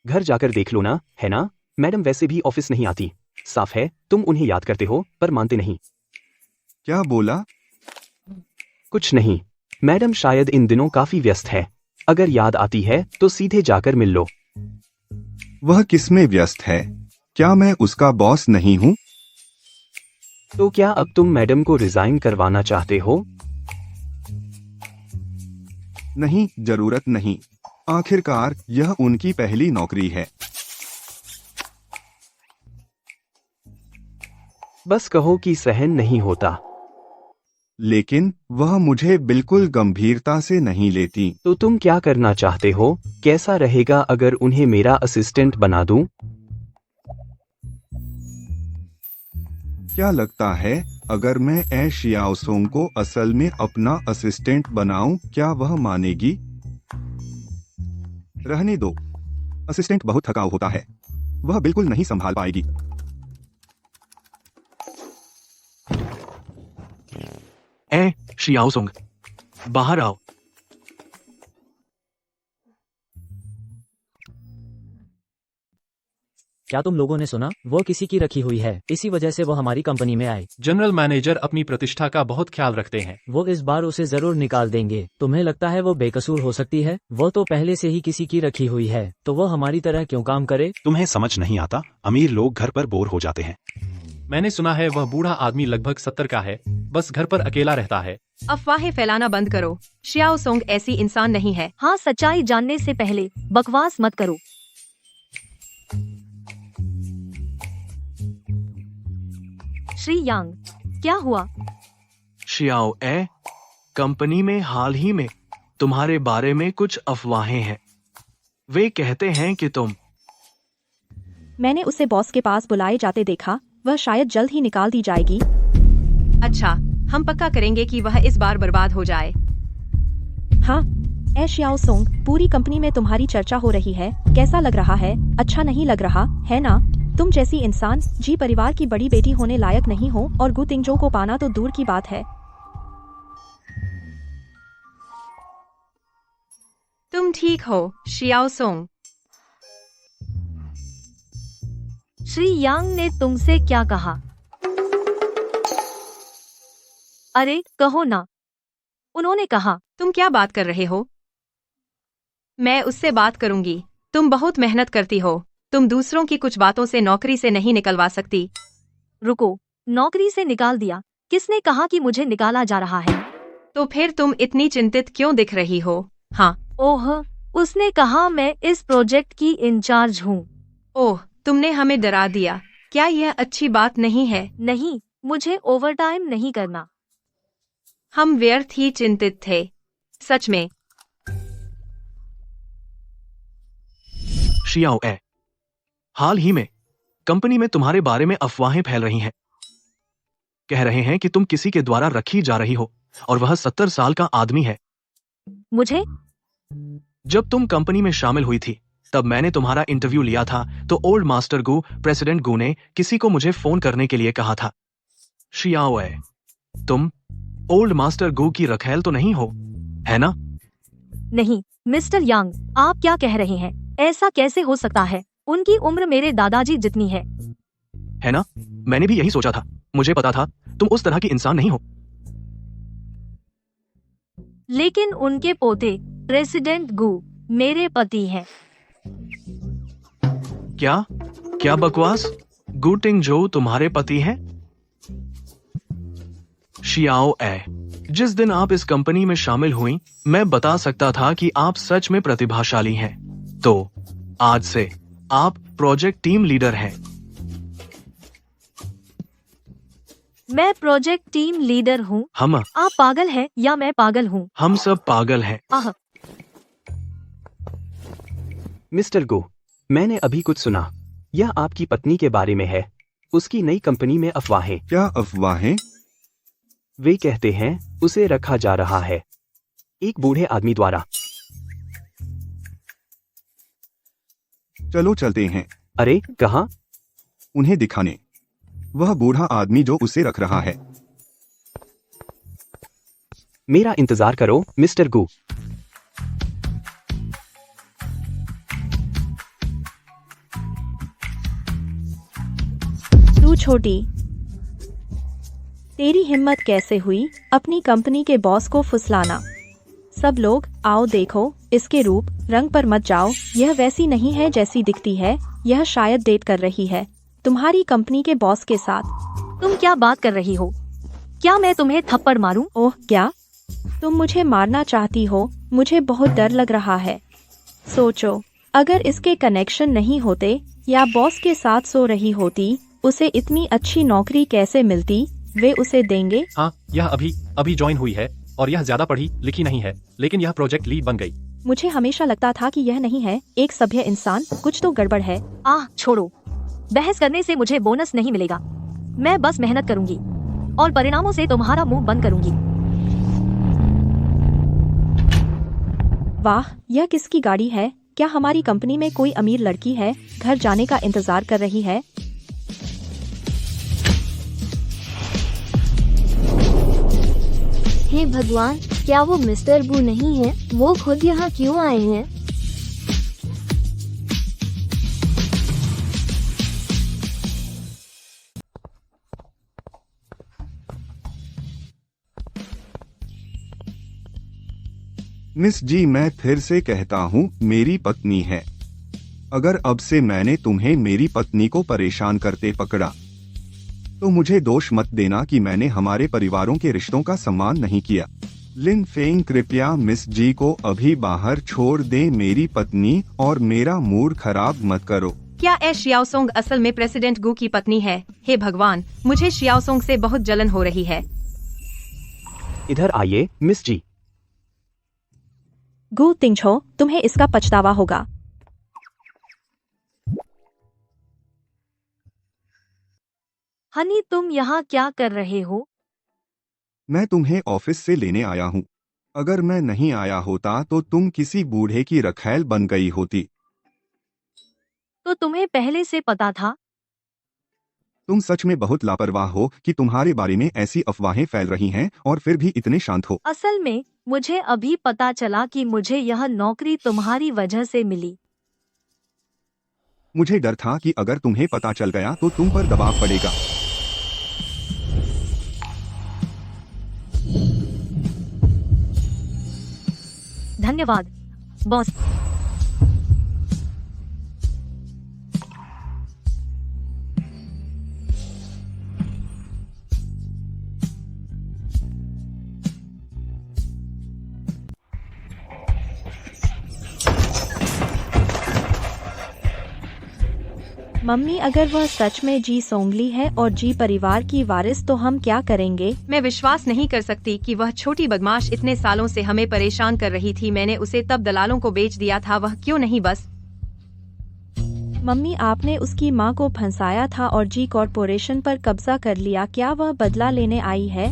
घर जाकर देख लो ना, है ना? मैडम वैसे भी ऑफिस नहीं आती। साफ है तुम उन्हें याद करते हो पर मानते नहीं। क्या बोला? कुछ नहीं, मैडम शायद इन दिनों काफी व्यस्त है। अगर याद आती है तो सीधे जाकर मिल लो। वह किसमें व्यस्त है? क्या मैं उसका बॉस नहीं हूँ? तो क्या अब तुम मैडम को रिजाइन करवाना चाहते हो? नहीं, जरूरत नहीं। आखिरकार यह उनकी पहली नौकरी है। बस कहो कि सहन नहीं होता। लेकिन वह मुझे बिल्कुल गंभीरता से नहीं लेती। तो तुम क्या करना चाहते हो? कैसा रहेगा अगर उन्हें मेरा असिस्टेंट बना दूं? क्या लगता है अगर मैं ए शियाओसोंग को असल में अपना असिस्टेंट बनाऊं, क्या वह मानेगी? रहने दो। असिस्टेंट बहुत थकाऊ होता है, वह बिल्कुल नहीं संभाल पाएगी। ए शियाओसुंग, बाहर आओ। क्या तुम लोगों ने सुना? वो किसी की रखी हुई है, इसी वजह से वो हमारी कंपनी में आए। जनरल मैनेजर अपनी प्रतिष्ठा का बहुत ख्याल रखते हैं। वो इस बार उसे जरूर निकाल देंगे। तुम्हें लगता है वो बेकसूर हो सकती है? वो तो पहले से ही किसी की रखी हुई है, तो वो हमारी तरह क्यों काम करे? तुम्हें समझ नहीं आता, अमीर लोग घर पर बोर हो जाते हैं। मैंने सुना है वह बूढ़ा आदमी लगभग 70 का है, बस घर पर अकेला रहता है। अफवाहें फैलाना बंद करो। शियाओ सोंग ऐसी इंसान नहीं है। हाँ, सच्चाई जानने से पहले बकवास मत करो। श्री यांग, क्या हुआ? शियाओ ए, कंपनी में हाल ही में तुम्हारे बारे में कुछ अफवाहें हैं। वे कहते हैं कि तुम। मैंने उसे बॉस के पास बुलाए जाते देखा। वह शायद जल्द ही निकाल दी जाएगी। अच्छा, हम पक्का करेंगे कि वह इस बार बर्बाद हो जाए। हाँ, ए शियाओ सोंग, पूरी कंपनी में तुम्हारी चर्चा हो रही है। कैसा लग रहा है? अच्छा नहीं लग रहा है ना? तुम जैसी इंसान जी परिवार की बड़ी बेटी होने लायक नहीं हो, और गु तिंगजो को पाना तो दूर की बात है। तुम ठीक हो, शियाओ सोंग। श्री यांग ने तुमसे क्या कहा? अरे कहो ना। उन्होंने कहा। तुम क्या बात कर रहे हो? मैं उससे बात करूंगी। तुम बहुत मेहनत करती हो। तुम दूसरों की कुछ बातों से नौकरी से नहीं निकलवा सकती। रुको, नौकरी से निकाल दिया? किसने कहा कि मुझे निकाला जा रहा है? तो फिर तुम इतनी चिंतित क्यों दिख रही हो? हाँ। ओह, उसने कहा मैं इस प्रोजेक्ट की इंचार्ज हूँ। ओह, तुमने हमें डरा दिया। क्या यह अच्छी बात नहीं है? नहीं, मुझे ओवरटाइम नहीं करना। हम व्यर्थ ही चिंतित थे, सच में। शियाओ ए, हाल ही में कंपनी में तुम्हारे बारे में अफवाहें फैल रही हैं। कह रहे हैं कि तुम किसी के द्वारा रखी जा रही हो, और वह 70 साल का आदमी है। मुझे? जब तुम कंपनी में शामिल हुई थी, तब मैंने तुम्हारा इंटरव्यू लिया था, तो ओल्ड मास्टर गु, प्रेसिडेंट गु ने किसी को मुझे फोन करने के लिए कहा था। शियाओ ए, तुम ओल्ड मास्टर गु की रखेल तो नहीं हो, है ना? नहीं, मिस्टर यांग, आप क्या कह रहे हैं? ऐसा कैसे हो सकता है? उनकी उम्र मेरे दादाजी जितनी है ना? मैंने भी यही सोचा था। मुझे पता था तुम उस तरह की इंसान नहीं हो। लेकिन उनके पोते प्रेसिडेंट गु मेरे पति हैं। क्या बकवास? गु तिंगजो तुम्हारे पति हैं? शियाओ ए, जिस दिन आप इस कंपनी में शामिल हुई, मैं बता सकता था कि आप सच में प्रतिभाशाली हैं। तो आज से आप प्रोजेक्ट टीम लीडर हैं। मैं प्रोजेक्ट टीम लीडर हूँ? आप पागल हैं या मैं पागल हूँ? हम सब पागल हैं। मिस्टर गो, मैंने अभी कुछ सुना। यह आपकी पत्नी के बारे में है। उसकी नई कंपनी में अफवाहें। क्या अफवाहें? वे कहते हैं उसे रखा जा रहा है एक बूढ़े आदमी द्वारा। चलो चलते हैं। अरे कहाँ? उन्हें दिखाने। वह बूढ़ा आदमी जो उसे रख रहा है। मेरा इंतजार करो, मिस्टर गु। तू छोटी, तेरी हिम्मत कैसे हुई अपनी कंपनी के बॉस को फुसलाना? सब लोग आओ देखो इसके रूप रंग पर मत जाओ। यह वैसी नहीं है जैसी दिखती है। यह शायद डेट कर रही है तुम्हारी कंपनी के बॉस के साथ। तुम क्या बात कर रही हो? क्या मैं तुम्हें थप्पड़ मारूं? ओह क्या तुम मुझे मारना चाहती हो? मुझे बहुत डर लग रहा है। सोचो, अगर इसके कनेक्शन नहीं होते या बॉस के साथ सो रही होती, उसे इतनी अच्छी नौकरी कैसे मिलती? वे उसे देंगे? हाँ, यह अभी ज्वाइन हुई है और यह ज्यादा पढ़ी लिखी नहीं है, लेकिन यह प्रोजेक्ट लीड बन गई। मुझे हमेशा लगता था कि यह नहीं है एक सभ्य इंसान। कुछ तो गड़बड़ है। छोड़ो, बहस करने से मुझे बोनस नहीं मिलेगा। मैं बस मेहनत करूंगी और परिणामों से तुम्हारा मुंह बंद करूंगी। वाह, यह किसकी गाड़ी है? क्या हमारी कंपनी में कोई अमीर लड़की है घर जाने का इंतजार कर रही है? हे भगवान, क्या वो मिस्टर बू नहीं है? वो खुद यहाँ क्यों आए हैं? मिस जी, मैं फिर से कहता हूँ, मेरी पत्नी है। अगर अब से मैंने तुम्हें मेरी पत्नी को परेशान करते पकड़ा तो मुझे दोष मत देना कि मैंने हमारे परिवारों के रिश्तों का सम्मान नहीं किया। लिन फेंग, कृपया मिस जी को अभी बाहर छोड़ दें। मेरी पत्नी और मेरा मूड खराब मत करो। क्या ए शियाओसोंग असल में प्रेसिडेंट गू की पत्नी है? हे भगवान, मुझे शियाओसोंग से बहुत जलन हो रही है। इधर आइए मिस जी। गु तिंगछो, तुम्हें इसका पछतावा होगा। हनी, तुम यहाँ क्या कर रहे हो? मैं तुम्हें ऑफिस से लेने आया हूँ। अगर मैं नहीं आया होता तो तुम किसी बूढ़े की रखैल बन गई होती। तो तुम्हें पहले से पता था? तुम सच में बहुत लापरवाह हो कि तुम्हारे बारे में ऐसी अफवाहें फैल रही हैं और फिर भी इतने शांत हो। असल में मुझे अभी पता चला कि मुझे यह नौकरी तुम्हारी वजह से मिली। मुझे डर था कि अगर तुम्हें पता चल गया तो तुम पर दबाव पड़ेगा। धन्यवाद बॉस। मम्मी, अगर वह सच में जी सोंगली है और जी परिवार की वारिस तो हम क्या करेंगे? मैं विश्वास नहीं कर सकती कि वह छोटी बदमाश इतने सालों से हमें परेशान कर रही थी। मैंने उसे तब दलालों को बेच दिया था। वह क्यों नहीं बस? मम्मी, आपने उसकी माँ को फंसाया था और जी कॉर्पोरेशन पर कब्जा कर लिया। क्या वह बदला लेने आई है?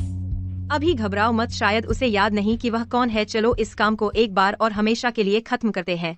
अभी घबराओ मत, शायद उसे याद नहीं कि वह कौन है। चलो इस काम को एक बार और हमेशा के लिए खत्म करते हैं।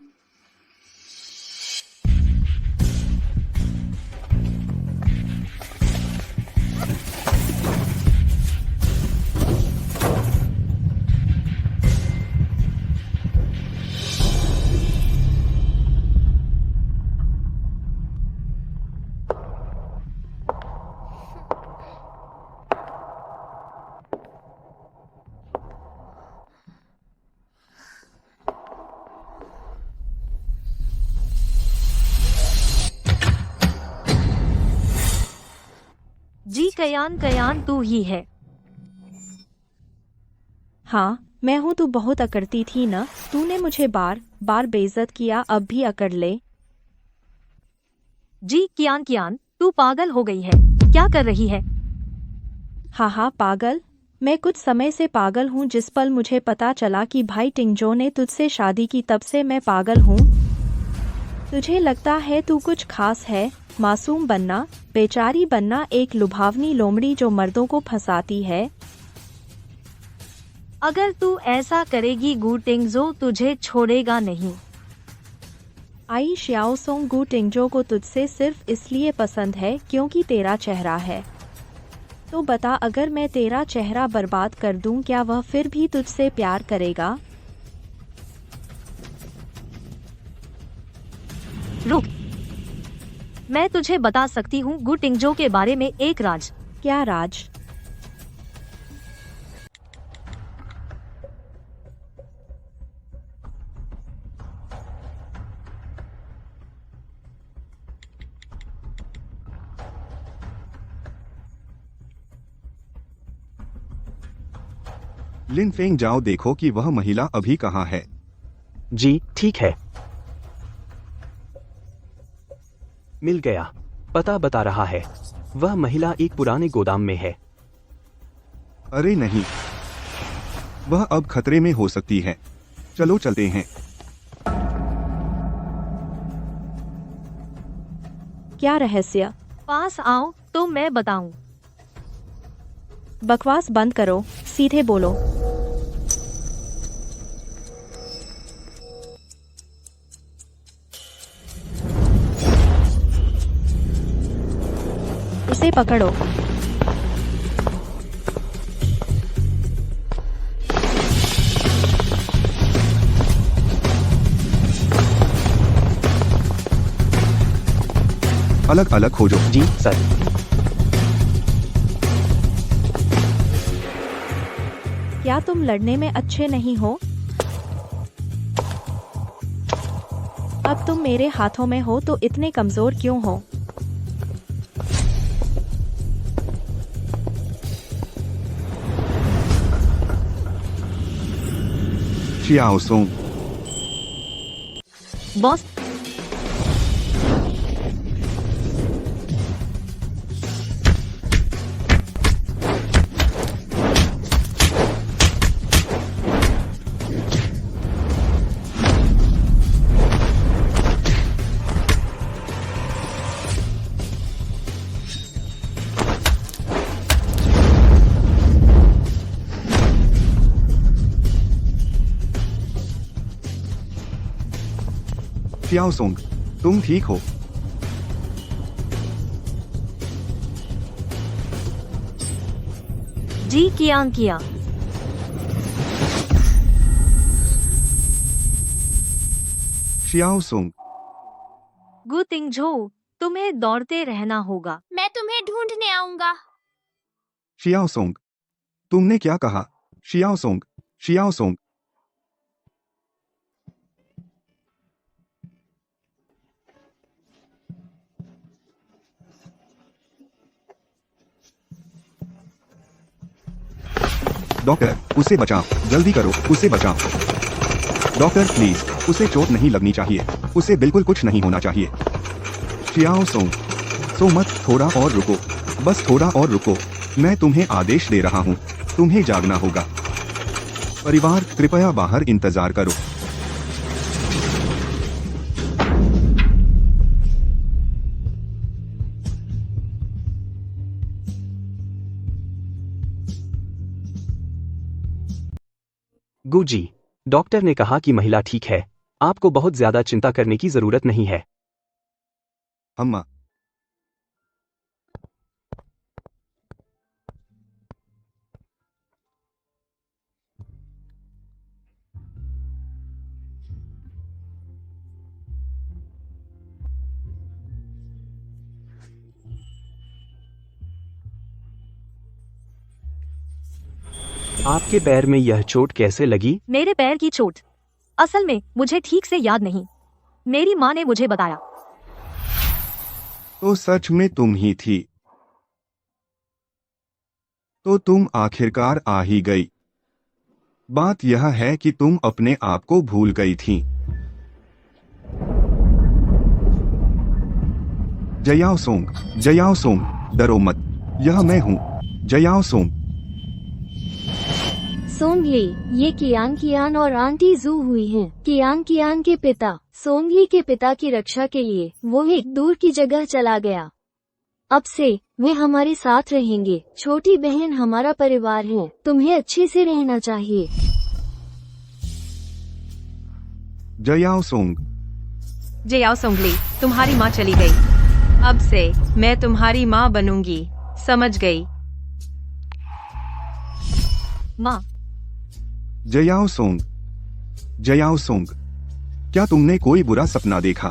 जी कयान, कयान तू ही है? हाँ मैं हूँ। तू बहुत अकड़ती थी न? तूने मुझे बार बार बेइज्जत किया, अब भी अकड़ ले। जी कियान, कियान तू पागल हो गई है? क्या कर रही है? हाँ पागल। मैं कुछ समय से पागल हूँ। जिस पल मुझे पता चला कि भाई टिंगजो ने तुझसे शादी की, तब से मैं पागल हूँ। तुझे लगता है तू कुछ खास है? मासूम बनना, बेचारी बनना, एक लुभावनी लोमड़ी जो मर्दों को फंसाती है। अगर तू ऐसा करेगी गु टिंगजो तुझे छोड़ेगा नहीं। आई शियाओसोंग, गु टिंगजो को तुझसे सिर्फ इसलिए पसंद है क्योंकि तेरा चेहरा है। तो बता, अगर मैं तेरा चेहरा बर्बाद कर दूं, क्या वह फिर भी तुझसे प्यार करेगा? रुक, मैं तुझे बता सकती हूँ गु टिंगजो के बारे में एक राज। क्या राज? लिन फेंग, जाओ देखो कि वह महिला अभी कहाँ है। जी ठीक है। मिल गया, पता बता रहा है। वह महिला एक पुराने गोदाम में है। अरे नहीं, वह अब खतरे में हो सकती है। चलो चलते हैं। क्या रहस्य? पास आओ तो मैं बताऊं। बकवास बंद करो, सीधे बोलो। उसे पकड़ो। अलग अलग खोजो। जी सर। क्या तुम लड़ने में अच्छे नहीं हो? अब तुम मेरे हाथों में हो तो इतने कमजोर क्यों हो? Xiao song, boss, Xiao song, तुम ठीक हो? जी कियांग किया। शियाओ सोंग, गु तिंगझो, तुम्हें दौड़ते रहना होगा। मैं तुम्हें ढूंढने आऊंगा। शियाओ सोंग, तुमने क्या कहा? Xiao song, Xiao song, doctor, उसे बचाओ, जल्दी करो, उसे बचाओ। डॉक्टर प्लीज, उसे चोट नहीं लगनी चाहिए, उसे बिल्कुल कुछ नहीं होना चाहिए। शियाओ सोंग, सो मत, थोड़ा और रुको, बस थोड़ा और रुको, मैं तुम्हें आदेश दे रहा हूँ, तुम्हें जागना होगा। परिवार, कृपया बाहर इंतजार करो। गुजी, डॉक्टर ने कहा कि महिला ठीक है, आपको बहुत ज्यादा चिंता करने की जरूरत नहीं है। अम्मा, आपके पैर में यह चोट कैसे लगी? मेरे पैर की चोट? असल में मुझे ठीक से याद नहीं, मेरी माँ ने मुझे बताया। तो सच में तुम ही थी? तो तुम आखिरकार आ ही गई। बात यह है कि तुम अपने आप को भूल गई थी। जयाओ सोंग, डरो मत, यह मैं हूँ, जयाओ सोंग। सोंगली, ये कियान और आंटी जू हुई हैं। कियान के पिता सोंगली के पिता की रक्षा के लिए वो एक दूर की जगह चला गया। अब से वे हमारे साथ रहेंगे। छोटी बहन हमारा परिवार है, तुम्हें अच्छे से रहना चाहिए। जयाओ सोंग, जयाओ सोंगली, तुम्हारी माँ चली गई। अब से मैं तुम्हारी माँ बनूंगी, समझ गई? माँ, जयाओ सोंग, क्या तुमने कोई बुरा सपना देखा?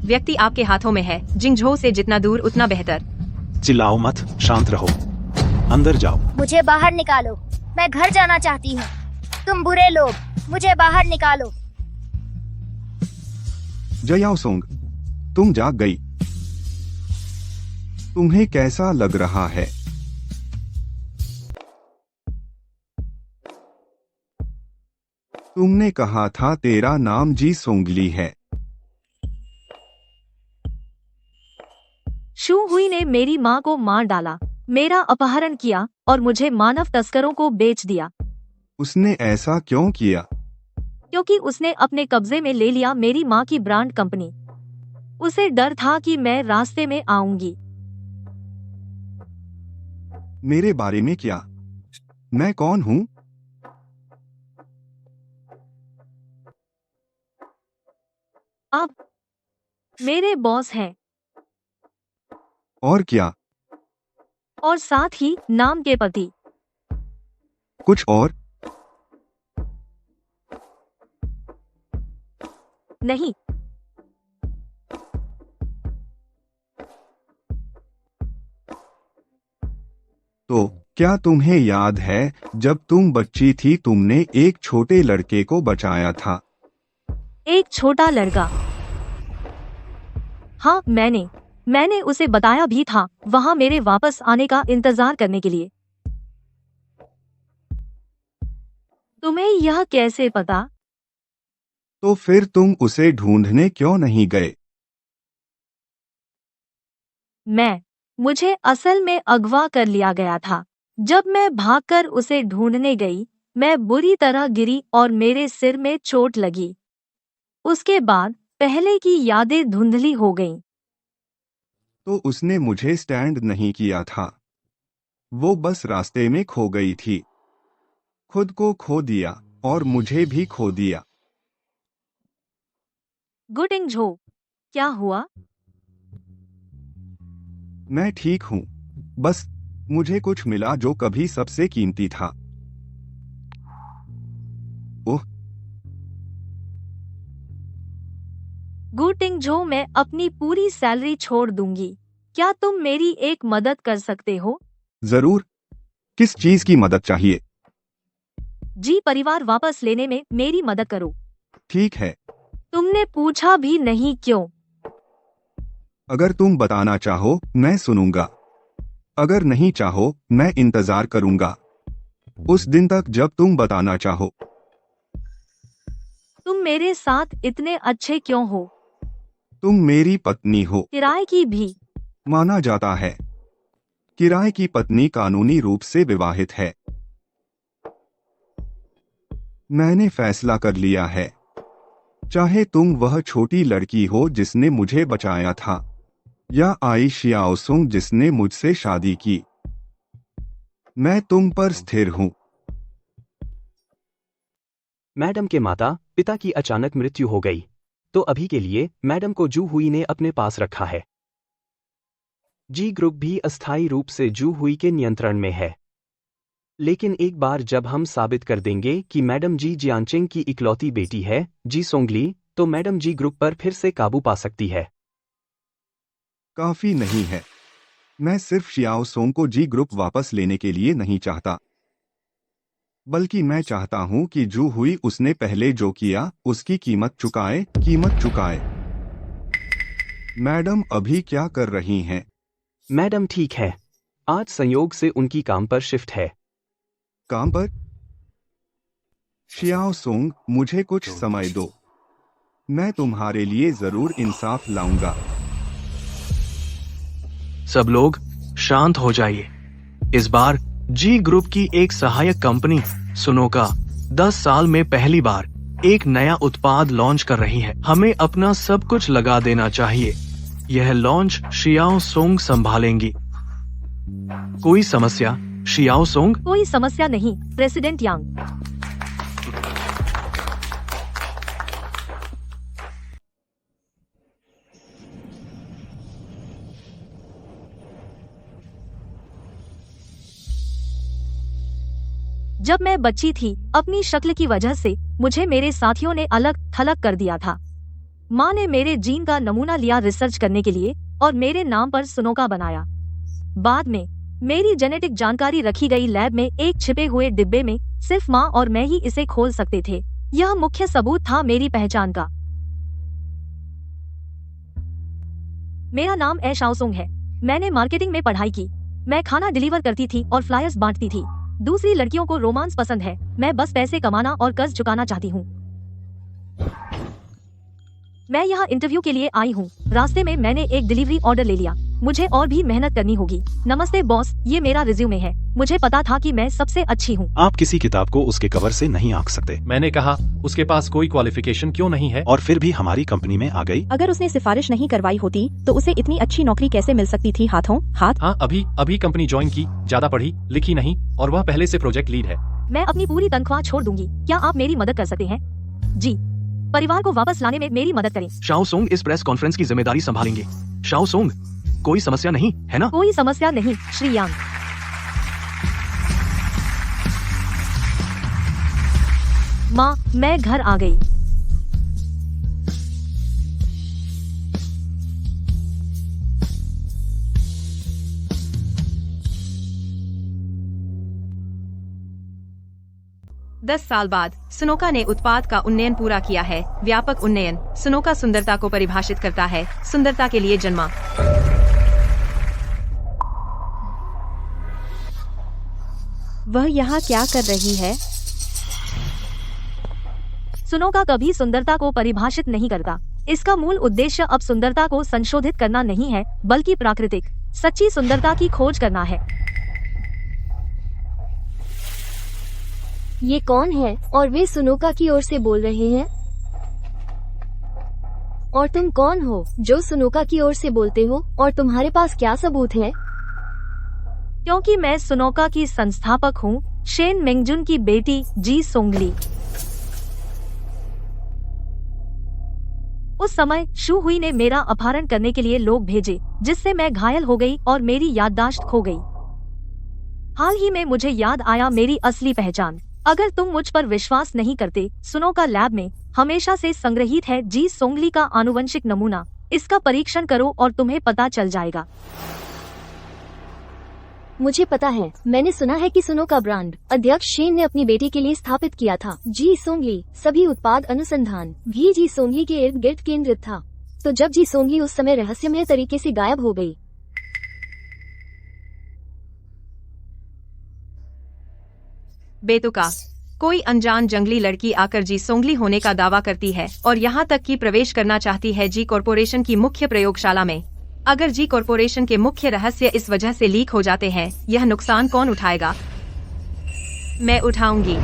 व्यक्ति आपके हाथों में है, जिंगझो से जितना दूर उतना बेहतर। चिल्लाओ मत, शांत रहो, अंदर जाओ। मुझे बाहर निकालो, मैं घर जाना चाहती हूँ। तुम बुरे लोग, मुझे बाहर निकालो। जयाओ सोंग, तुम जाग गई। तुम्हें कैसा लग रहा है? तुमने कहा था तेरा नाम जी सोंगली है। शू हुई ने मेरी माँ को मार डाला, मेरा अपहरण किया और मुझे मानव तस्करों को बेच दिया। उसने ऐसा क्यों किया? क्योंकि उसने अपने कब्जे में ले लिया मेरी माँ की ब्रांड कंपनी। उसे डर था कि मैं रास्ते में आऊंगी। मेरे बारे में क्या? मैं कौन हूँ? आप मेरे बॉस हैं और क्या? और साथ ही नाम के पति। कुछ और? नहीं। तो क्या तुम्हें याद है जब तुम बच्ची थी तुमने एक छोटे लड़के को बचाया था? एक छोटा लड़का? हाँ, मैंने उसे बताया भी था वहां मेरे वापस आने का इंतजार करने के लिए। तुम्हें यह कैसे पता? तो फिर तुम उसे ढूंढने क्यों नहीं गए? मुझे असल में अगवा कर लिया गया था। जब मैं भागकर उसे ढूंढने गई, मैं बुरी तरह गिरी और मेरे सिर में चोट लगी। उसके बाद पहले की यादें धुंधली हो गईं। तो उसने मुझे स्टैंड नहीं किया था। वो बस रास्ते में खो गई थी। खुद को खो दिया और मुझे भी खो दिया। गुटिंग झो, क्या हुआ? मैं ठीक हूँ। बस मुझे कुछ मिला जो कभी सबसे कीमती था। ओह, गुटिंग झो, मैं अपनी पूरी सैलरी छोड़ दूंगी। क्या तुम मेरी एक मदद कर सकते हो? जरूर। किस चीज की मदद चाहिए? जी, परिवार वापस लेने में मेरी मदद करो। ठीक है। तुमने पूछा भी नहीं क्यों? अगर तुम बताना चाहो मैं सुनूंगा। अगर नहीं चाहो मैं इंतजार करूंगा उस दिन तक जब तुम बताना चाहो। तुम मेरे साथ इतने अच्छे क्यों हो? तुम मेरी पत्नी हो। किराए की भी? माना जाता है। किराए की पत्नी कानूनी रूप से विवाहित है। मैंने फैसला कर लिया है। चाहे तुम वह छोटी लड़की हो जिसने मुझे बचाया था, या आई शियाओसुंग जिसने मुझसे शादी की, मैं तुम पर स्थिर हूं। मैडम के माता पिता की अचानक मृत्यु हो गई, तो अभी के लिए मैडम को जू हुई ने अपने पास रखा है। जी ग्रुप भी अस्थायी रूप से जू हुई के नियंत्रण में है। लेकिन एक बार जब हम साबित कर देंगे कि मैडम जी जियांचेंग की इकलौती बेटी है, जी सोंगली, तो मैडम जी ग्रुप पर फिर से काबू पा सकती है। काफी नहीं है। मैं सिर्फ शियाओसोंग को जी ग्रुप वापस लेने के लिए नहीं चाहता, बल्कि मैं चाहता हूं कि जू हुई उसने पहले जो किया उसकी कीमत चुकाए। मैडम अभी क्या कर रही हैं? मैडम ठीक है। आज संयोग से उनकी काम पर शिफ्ट है। काम पर? शियाओसोंग, मुझे कुछ समय दो। मैं तुम्हारे लिए जरूर इंसाफ लाऊंगा। सब लोग शांत हो जाइए। इस बार जी ग्रुप की एक सहायक कंपनी सुनोका 10 साल में पहली बार एक नया उत्पाद लॉन्च कर रही है। हमें अपना सब कुछ लगा देना चाहिए। यह लॉन्च शियाओसोंग संभालेंगी। कोई समस्या शियाओसोंग? कोई समस्या नहीं, प्रेसिडेंट यांग। जब मैं बच्ची थी, अपनी शक्ल की वजह से मुझे मेरे साथियों ने अलग थलग कर दिया था। माँ ने मेरे जीन का नमूना लिया रिसर्च करने के लिए और मेरे नाम पर सुनोका बनाया। बाद में मेरी जेनेटिक जानकारी रखी गई लैब में एक छिपे हुए डिब्बे में। सिर्फ माँ और मैं ही इसे खोल सकते थे। यह मुख्य सबूत था मेरी पहचान का। मेरा नाम ए शाओसुंग है। मैंने मार्केटिंग में पढ़ाई की। मैं खाना डिलीवर करती थी और फ्लायर्स बांटती थी। दूसरी लड़कियों को रोमांस पसंद है। मैं बस पैसे कमाना और कर्ज चुकाना चाहती हूँ। मैं यहाँ इंटरव्यू के लिए आई हूँ। रास्ते में मैंने एक डिलीवरी ऑर्डर ले लिया। मुझे और भी मेहनत करनी होगी। नमस्ते बॉस, ये मेरा रिज्यूमे है। मुझे पता था कि मैं सबसे अच्छी हूँ। आप किसी किताब को उसके कवर से नहीं आंक सकते। मैंने कहा उसके पास कोई क्वालिफिकेशन क्यों नहीं है? और फिर भी हमारी कंपनी में आ गई। अगर उसने सिफारिश नहीं करवाई होती तो उसे इतनी अच्छी नौकरी कैसे मिल सकती थी? हाथों हाथ। हाँ, अभी कंपनी ज्वाइन की, ज्यादा पढ़ी लिखी नहीं, और वह पहले से प्रोजेक्ट लीड है। मैं अपनी पूरी तनख्वाह छोड़ दूंगी। क्या आप मेरी मदद कर सकते हैं? जी, परिवार को वापस लाने में मेरी मदद करें। शाओसोंग इस प्रेस कॉन्फ्रेंस की जिम्मेदारी संभालेंगे। शाओसोंग, कोई समस्या नहीं है ना? कोई समस्या नहीं, श्री यांग। माँ, मैं घर आ गई। 10 साल बाद सुनोका ने उत्पाद का उन्नयन पूरा किया है। व्यापक उन्नयन। सुनोका सुंदरता को परिभाषित करता है, सुंदरता के लिए जन्मा। वह यहाँ क्या कर रही है? सुनोका कभी सुंदरता को परिभाषित नहीं करता। इसका मूल उद्देश्य अब सुंदरता को संशोधित करना नहीं है, बल्कि प्राकृतिक सच्ची सुंदरता की खोज करना है। ये कौन है और वे सुनोका की ओर से बोल रहे हैं? और तुम कौन हो जो सुनोका की ओर से बोलते हो, और तुम्हारे पास क्या सबूत है? क्योंकि मैं सुनोका की संस्थापक हूँ, शेन मिंगजुन की बेटी जी सोंगली। उस समय शू हुई ने मेरा अपहरण करने के लिए लोग भेजे, जिससे मैं घायल हो गई और मेरी याददाश्त खो गई। हाल ही में मुझे याद आया मेरी असली पहचान। अगर तुम मुझ पर विश्वास नहीं करते, सुनोका लैब में हमेशा से संग्रहित है जी सोंगली का आनुवंशिक नमूना। इसका परीक्षण करो और तुम्हें पता चल जाएगा। मुझे पता है, मैंने सुना है कि सुनोका ब्रांड अध्यक्ष शेन ने अपनी बेटी के लिए स्थापित किया था। जी सोंगली सभी उत्पाद अनुसंधान भी जी सोंगली के इर्द गिर्द केंद्रित था। तो जब जी सोंगली उस समय रहस्यमय तरीके से गायब हो गई, बेतुका। कोई अनजान जंगली लड़की आकर जी सोंगली होने का दावा करती है और यहाँ तक कि प्रवेश करना चाहती है जी कॉरपोरेशन की मुख्य प्रयोगशाला में। अगर जी कॉरपोरेशन के मुख्य रहस्य इस वजह से लीक हो जाते हैं, यह नुकसान कौन उठाएगा? मैं उठाऊंगी।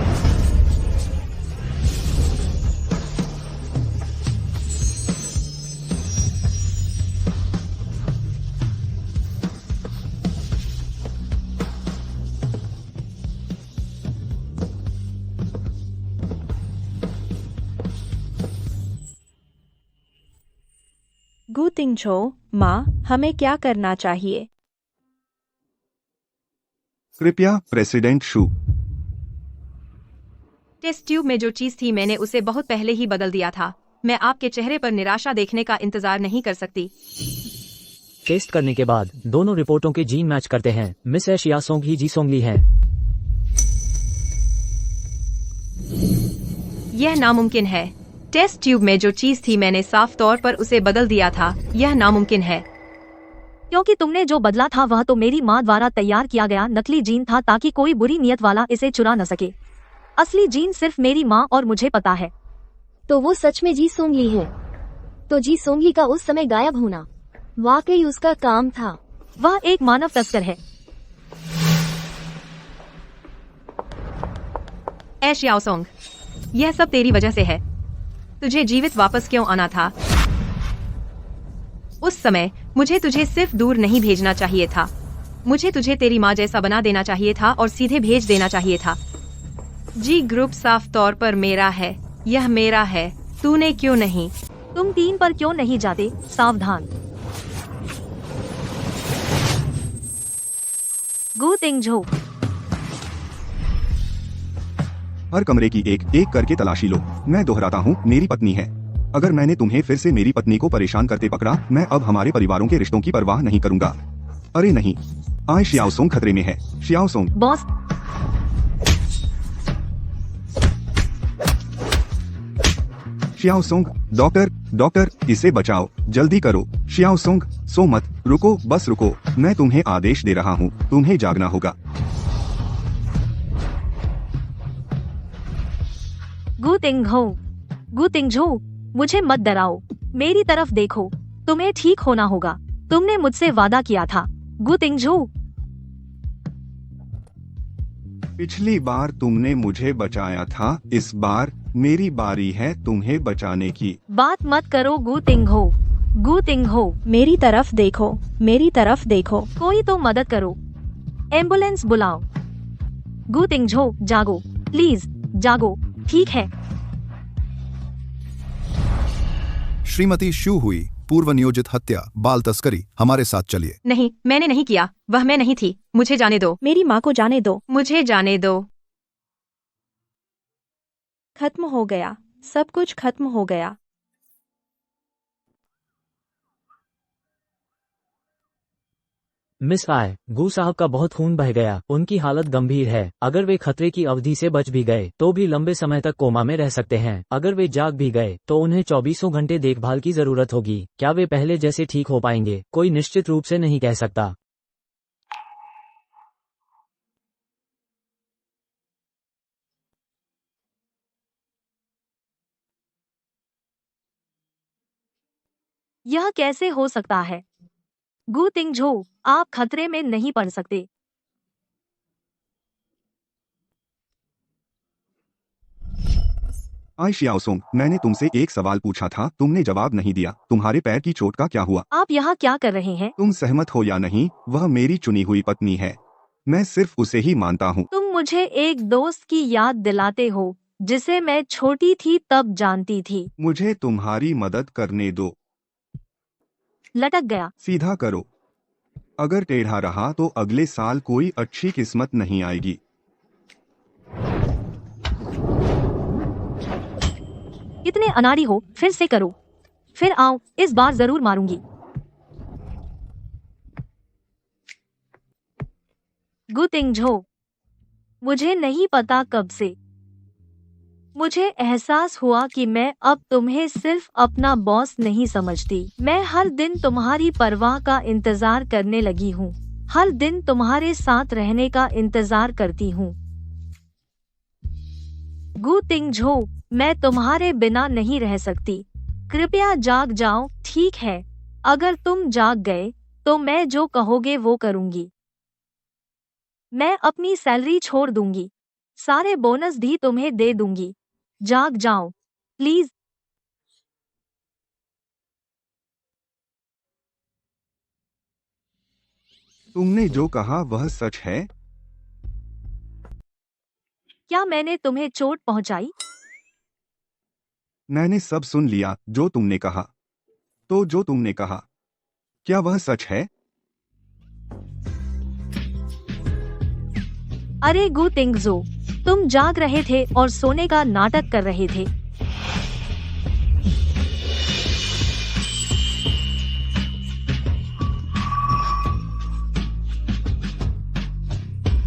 गु तिंगझो, माँ, हमें क्या करना चाहिए? कृपया प्रेसिडेंट शू। टेस्ट ट्यूब में जो चीज थी मैंने उसे बहुत पहले ही बदल दिया था। मैं आपके चेहरे पर निराशा देखने का इंतजार नहीं कर सकती। टेस्ट करने के बाद दोनों रिपोर्टों के जीन मैच करते हैं। मिस एशियासोंग ही जी सोंगली हैं। यह नामुमकिन है। टेस्ट ट्यूब में जो चीज थी मैंने साफ तौर पर उसे बदल दिया था। यह नामुमकिन है। क्योंकि तुमने जो बदला था वह तो मेरी माँ द्वारा तैयार किया गया नकली जीन था, ताकि कोई बुरी नियत वाला इसे चुरा न सके। असली जीन सिर्फ मेरी माँ और मुझे पता है। तो वो सच में जी सोंगली है। तो जी सोंगली का उस समय गायब होना वाकई उसका काम था। वह एक मानव तस्कर है। एशियाओसोंग, यह सब तेरी वजह से है। तुझे जीवित वापस क्यों आना था? उस समय मुझे तुझे सिर्फ दूर नहीं भेजना चाहिए था। मुझे तुझे तेरी माँ जैसा बना देना चाहिए था और सीधे भेज देना चाहिए था। जी ग्रुप साफ तौर पर मेरा है। यह मेरा है। तूने क्यों नहीं? तुम 3 पर क्यों नहीं जाते? सावधान। गु तिंगझो। हर कमरे की एक एक करके तलाशी लो। मैं दोहराता हूँ, मेरी पत्नी है। अगर मैंने तुम्हें फिर से मेरी पत्नी को परेशान करते पकड़ा, मैं अब हमारे परिवारों के रिश्तों की परवाह नहीं करूंगा। अरे नहीं, आय शियाओसोंग खतरे में है। शियाओसोंग। बॉस। शियाओसोंग, डॉक्टर डॉक्टर, इसे बचाओ, जल्दी करो। शियाओसोंग, सो मत, रुको, बस रुको। मैं तुम्हें आदेश दे रहा हूँ, तुम्हें जागना होगा। गु तिंगझो, मुझे मत डराओ, मेरी तरफ देखो। तुम्हें ठीक होना होगा। तुमने मुझसे वादा किया था। गु तिंगझो। पिछली बार तुमने मुझे बचाया था, इस बार मेरी बारी है तुम्हें बचाने की। बात मत करो गु तिंगहो। मेरी तरफ देखो, मेरी तरफ देखो। कोई तो मदद करो। एम्बुलेंस बुलाओ। गु तिंगझो, जागो, प्लीज जागो। ठीक है। श्रीमती शू हुई, पूर्व नियोजित हत्या, बाल तस्करी, हमारे साथ चलिए। नहीं, मैंने नहीं किया। वह मैं नहीं थी। मुझे जाने दो। मेरी माँ को जाने दो। मुझे जाने दो। खत्म हो गया, सब कुछ खत्म हो गया। मिस आय, गू साहब का बहुत खून बह गया, उनकी हालत गंभीर है। अगर वे खतरे की अवधि से बच भी गए तो भी लंबे समय तक कोमा में रह सकते हैं। अगर वे जाग भी गए तो उन्हें 24 घंटे देखभाल की जरूरत होगी। क्या वे पहले जैसे ठीक हो पाएंगे? कोई निश्चित रूप से नहीं कह सकता। यह कैसे हो सकता है? गू तिंगझो, आप खतरे में नहीं पड़ सकते। आई शियाओसोंग, मैंने तुमसे एक सवाल पूछा था, तुमने जवाब नहीं दिया। तुम्हारे पैर की चोट का क्या हुआ? आप यहाँ क्या कर रहे हैं? तुम सहमत हो या नहीं, वह मेरी चुनी हुई पत्नी है। मैं सिर्फ उसे ही मानता हूँ। तुम मुझे एक दोस्त की याद दिलाते हो जिसे मैं छोटी थी तब जानती थी। मुझे तुम्हारी मदद करने दो। लटक गया। सीधा करो। अगर टेढ़ा रहा तो अगले साल कोई अच्छी किस्मत नहीं आएगी। इतने अनाड़ी हो, फिर से करो। फिर आओ, इस बार जरूर मारूंगी। गू तिंगझो, मुझे नहीं पता कब से मुझे एहसास हुआ कि मैं अब तुम्हें सिर्फ अपना बॉस नहीं समझती। मैं हर दिन तुम्हारी परवाह का इंतजार करने लगी हूँ। हर दिन तुम्हारे साथ रहने का इंतजार करती हूँ। गू तिंगझो, मैं तुम्हारे बिना नहीं रह सकती। कृपया जाग जाओ, ठीक है? अगर तुम जाग गए तो मैं जो कहोगे वो करूंगी। मैं अपनी सैलरी छोड़ दूंगी। सारे बोनस भी तुम्हें दे दूंगी। जाग जाओ, प्लीज। तुमने जो कहा वह सच है? क्या मैंने तुम्हें चोट पहुंचाई? मैंने सब सुन लिया जो तुमने कहा। तो जो तुमने कहा, क्या वह सच है? अरे गू तिंगझो, तुम जाग रहे थे और सोने का नाटक कर रहे थे।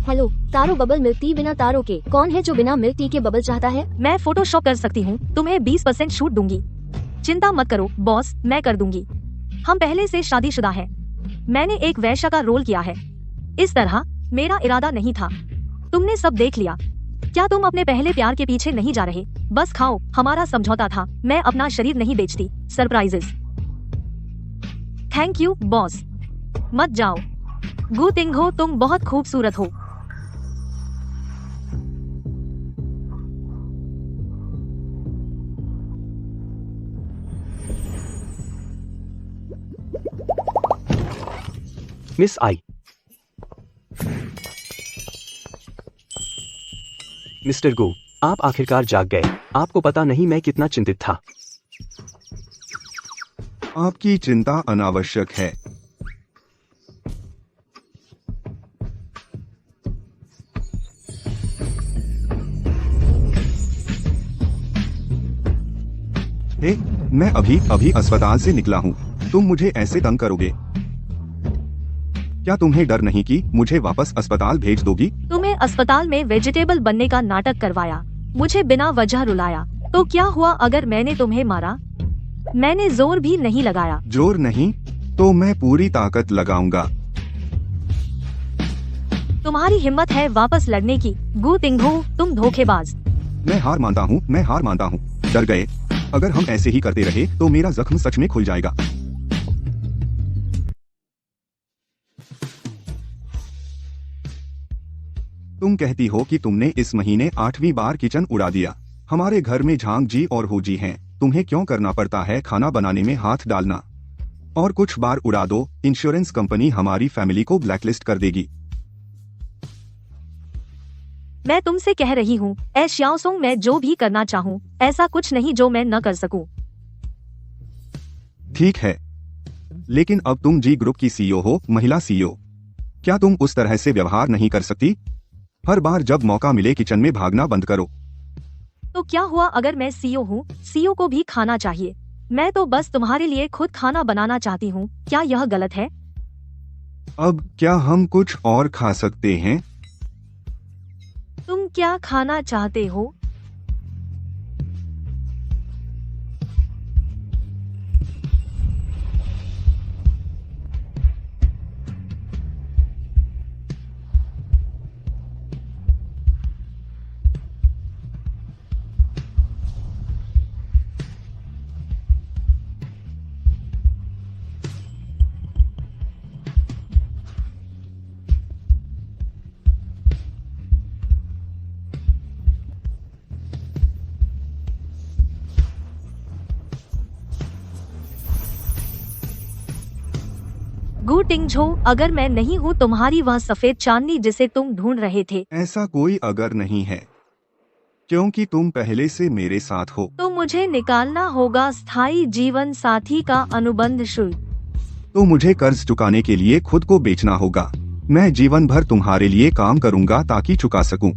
हेलो, तारो बबल मिल्क टी बिना तारों के। कौन है जो बिना मिल्क टी के बबल चाहता है? मैं फोटोशॉप कर सकती हूँ, तुम्हें 20% छूट दूंगी। चिंता मत करो बॉस, मैं कर दूंगी। हम पहले से शादीशुदा हैं। मैंने एक वैश्या का रोल किया है। इस तरह मेरा इरादा नहीं था। तुमने सब देख लिया। क्या तुम अपने पहले प्यार के पीछे नहीं जा रहे? बस खाओ, हमारा समझौता था, मैं अपना शरीर नहीं बेचती। सरप्राइजेस। Thank you boss. मत जाओ। गू तिंगझो, तुम बहुत खूबसूरत हो। Miss I. मिस्टर गो, आप आखिरकार जाग गए। आपको पता नहीं मैं कितना चिंतित था। आपकी चिंता अनावश्यक है। हे, मैं अभी अस्पताल से निकला हूँ। तुम मुझे ऐसे तंग करोगे? क्या तुम्हें डर नहीं कि मुझे वापस अस्पताल भेज दोगी? तुम्हें अस्पताल में वेजिटेबल बनने का नाटक करवाया, मुझे बिना वजह रुलाया, तो क्या हुआ अगर मैंने तुम्हें मारा? मैंने जोर भी नहीं लगाया। जोर नहीं तो मैं पूरी ताकत लगाऊंगा। तुम्हारी हिम्मत है वापस लड़ने की? गू तिंगझो, तुम धोखेबाज। मैं हार मानता हूँ। डर गए? अगर हम ऐसे ही करते रहे तो मेरा जख्म सच में खुल जाएगा। तुम कहती हो कि तुमने इस महीने 8वीं बार किचन उड़ा दिया। हमारे घर में झांग जी और हो जी हैं। तुम्हें क्यों करना पड़ता है खाना बनाने में हाथ डालना? और कुछ बार उड़ा दो, इंश्योरेंस कंपनी हमारी फैमिली को ब्लैकलिस्ट कर देगी। मैं तुमसे कह रही हूँ, ए श्याओसोंग, मैं जो भी करना चाहूँ, ऐसा कुछ नहीं जो मैं न कर सकूँ। ठीक है, लेकिन अब तुम जी ग्रुप की सीईओ हो, महिला सीईओ। क्या तुम उस तरह से व्यवहार नहीं कर सकती? हर बार जब मौका मिले किचन में भागना बंद करो। तो क्या हुआ अगर मैं सीईओ हूँ? सीईओ को भी खाना चाहिए। मैं तो बस तुम्हारे लिए खुद खाना बनाना चाहती हूँ। क्या यह गलत है? अब क्या हम कुछ और खा सकते हैं? तुम क्या खाना चाहते हो? गु टिंगझो, अगर मैं नहीं हूँ तुम्हारी वह सफेद चांदनी जिसे तुम ढूंढ रहे थे, ऐसा कोई अगर नहीं है, क्योंकि तुम पहले से मेरे साथ हो। तो मुझे निकालना होगा स्थायी जीवन साथी का अनुबंध शुल्क। तो मुझे कर्ज चुकाने के लिए खुद को बेचना होगा। मैं जीवन भर तुम्हारे लिए काम करूंगा ताकि चुका सकूं।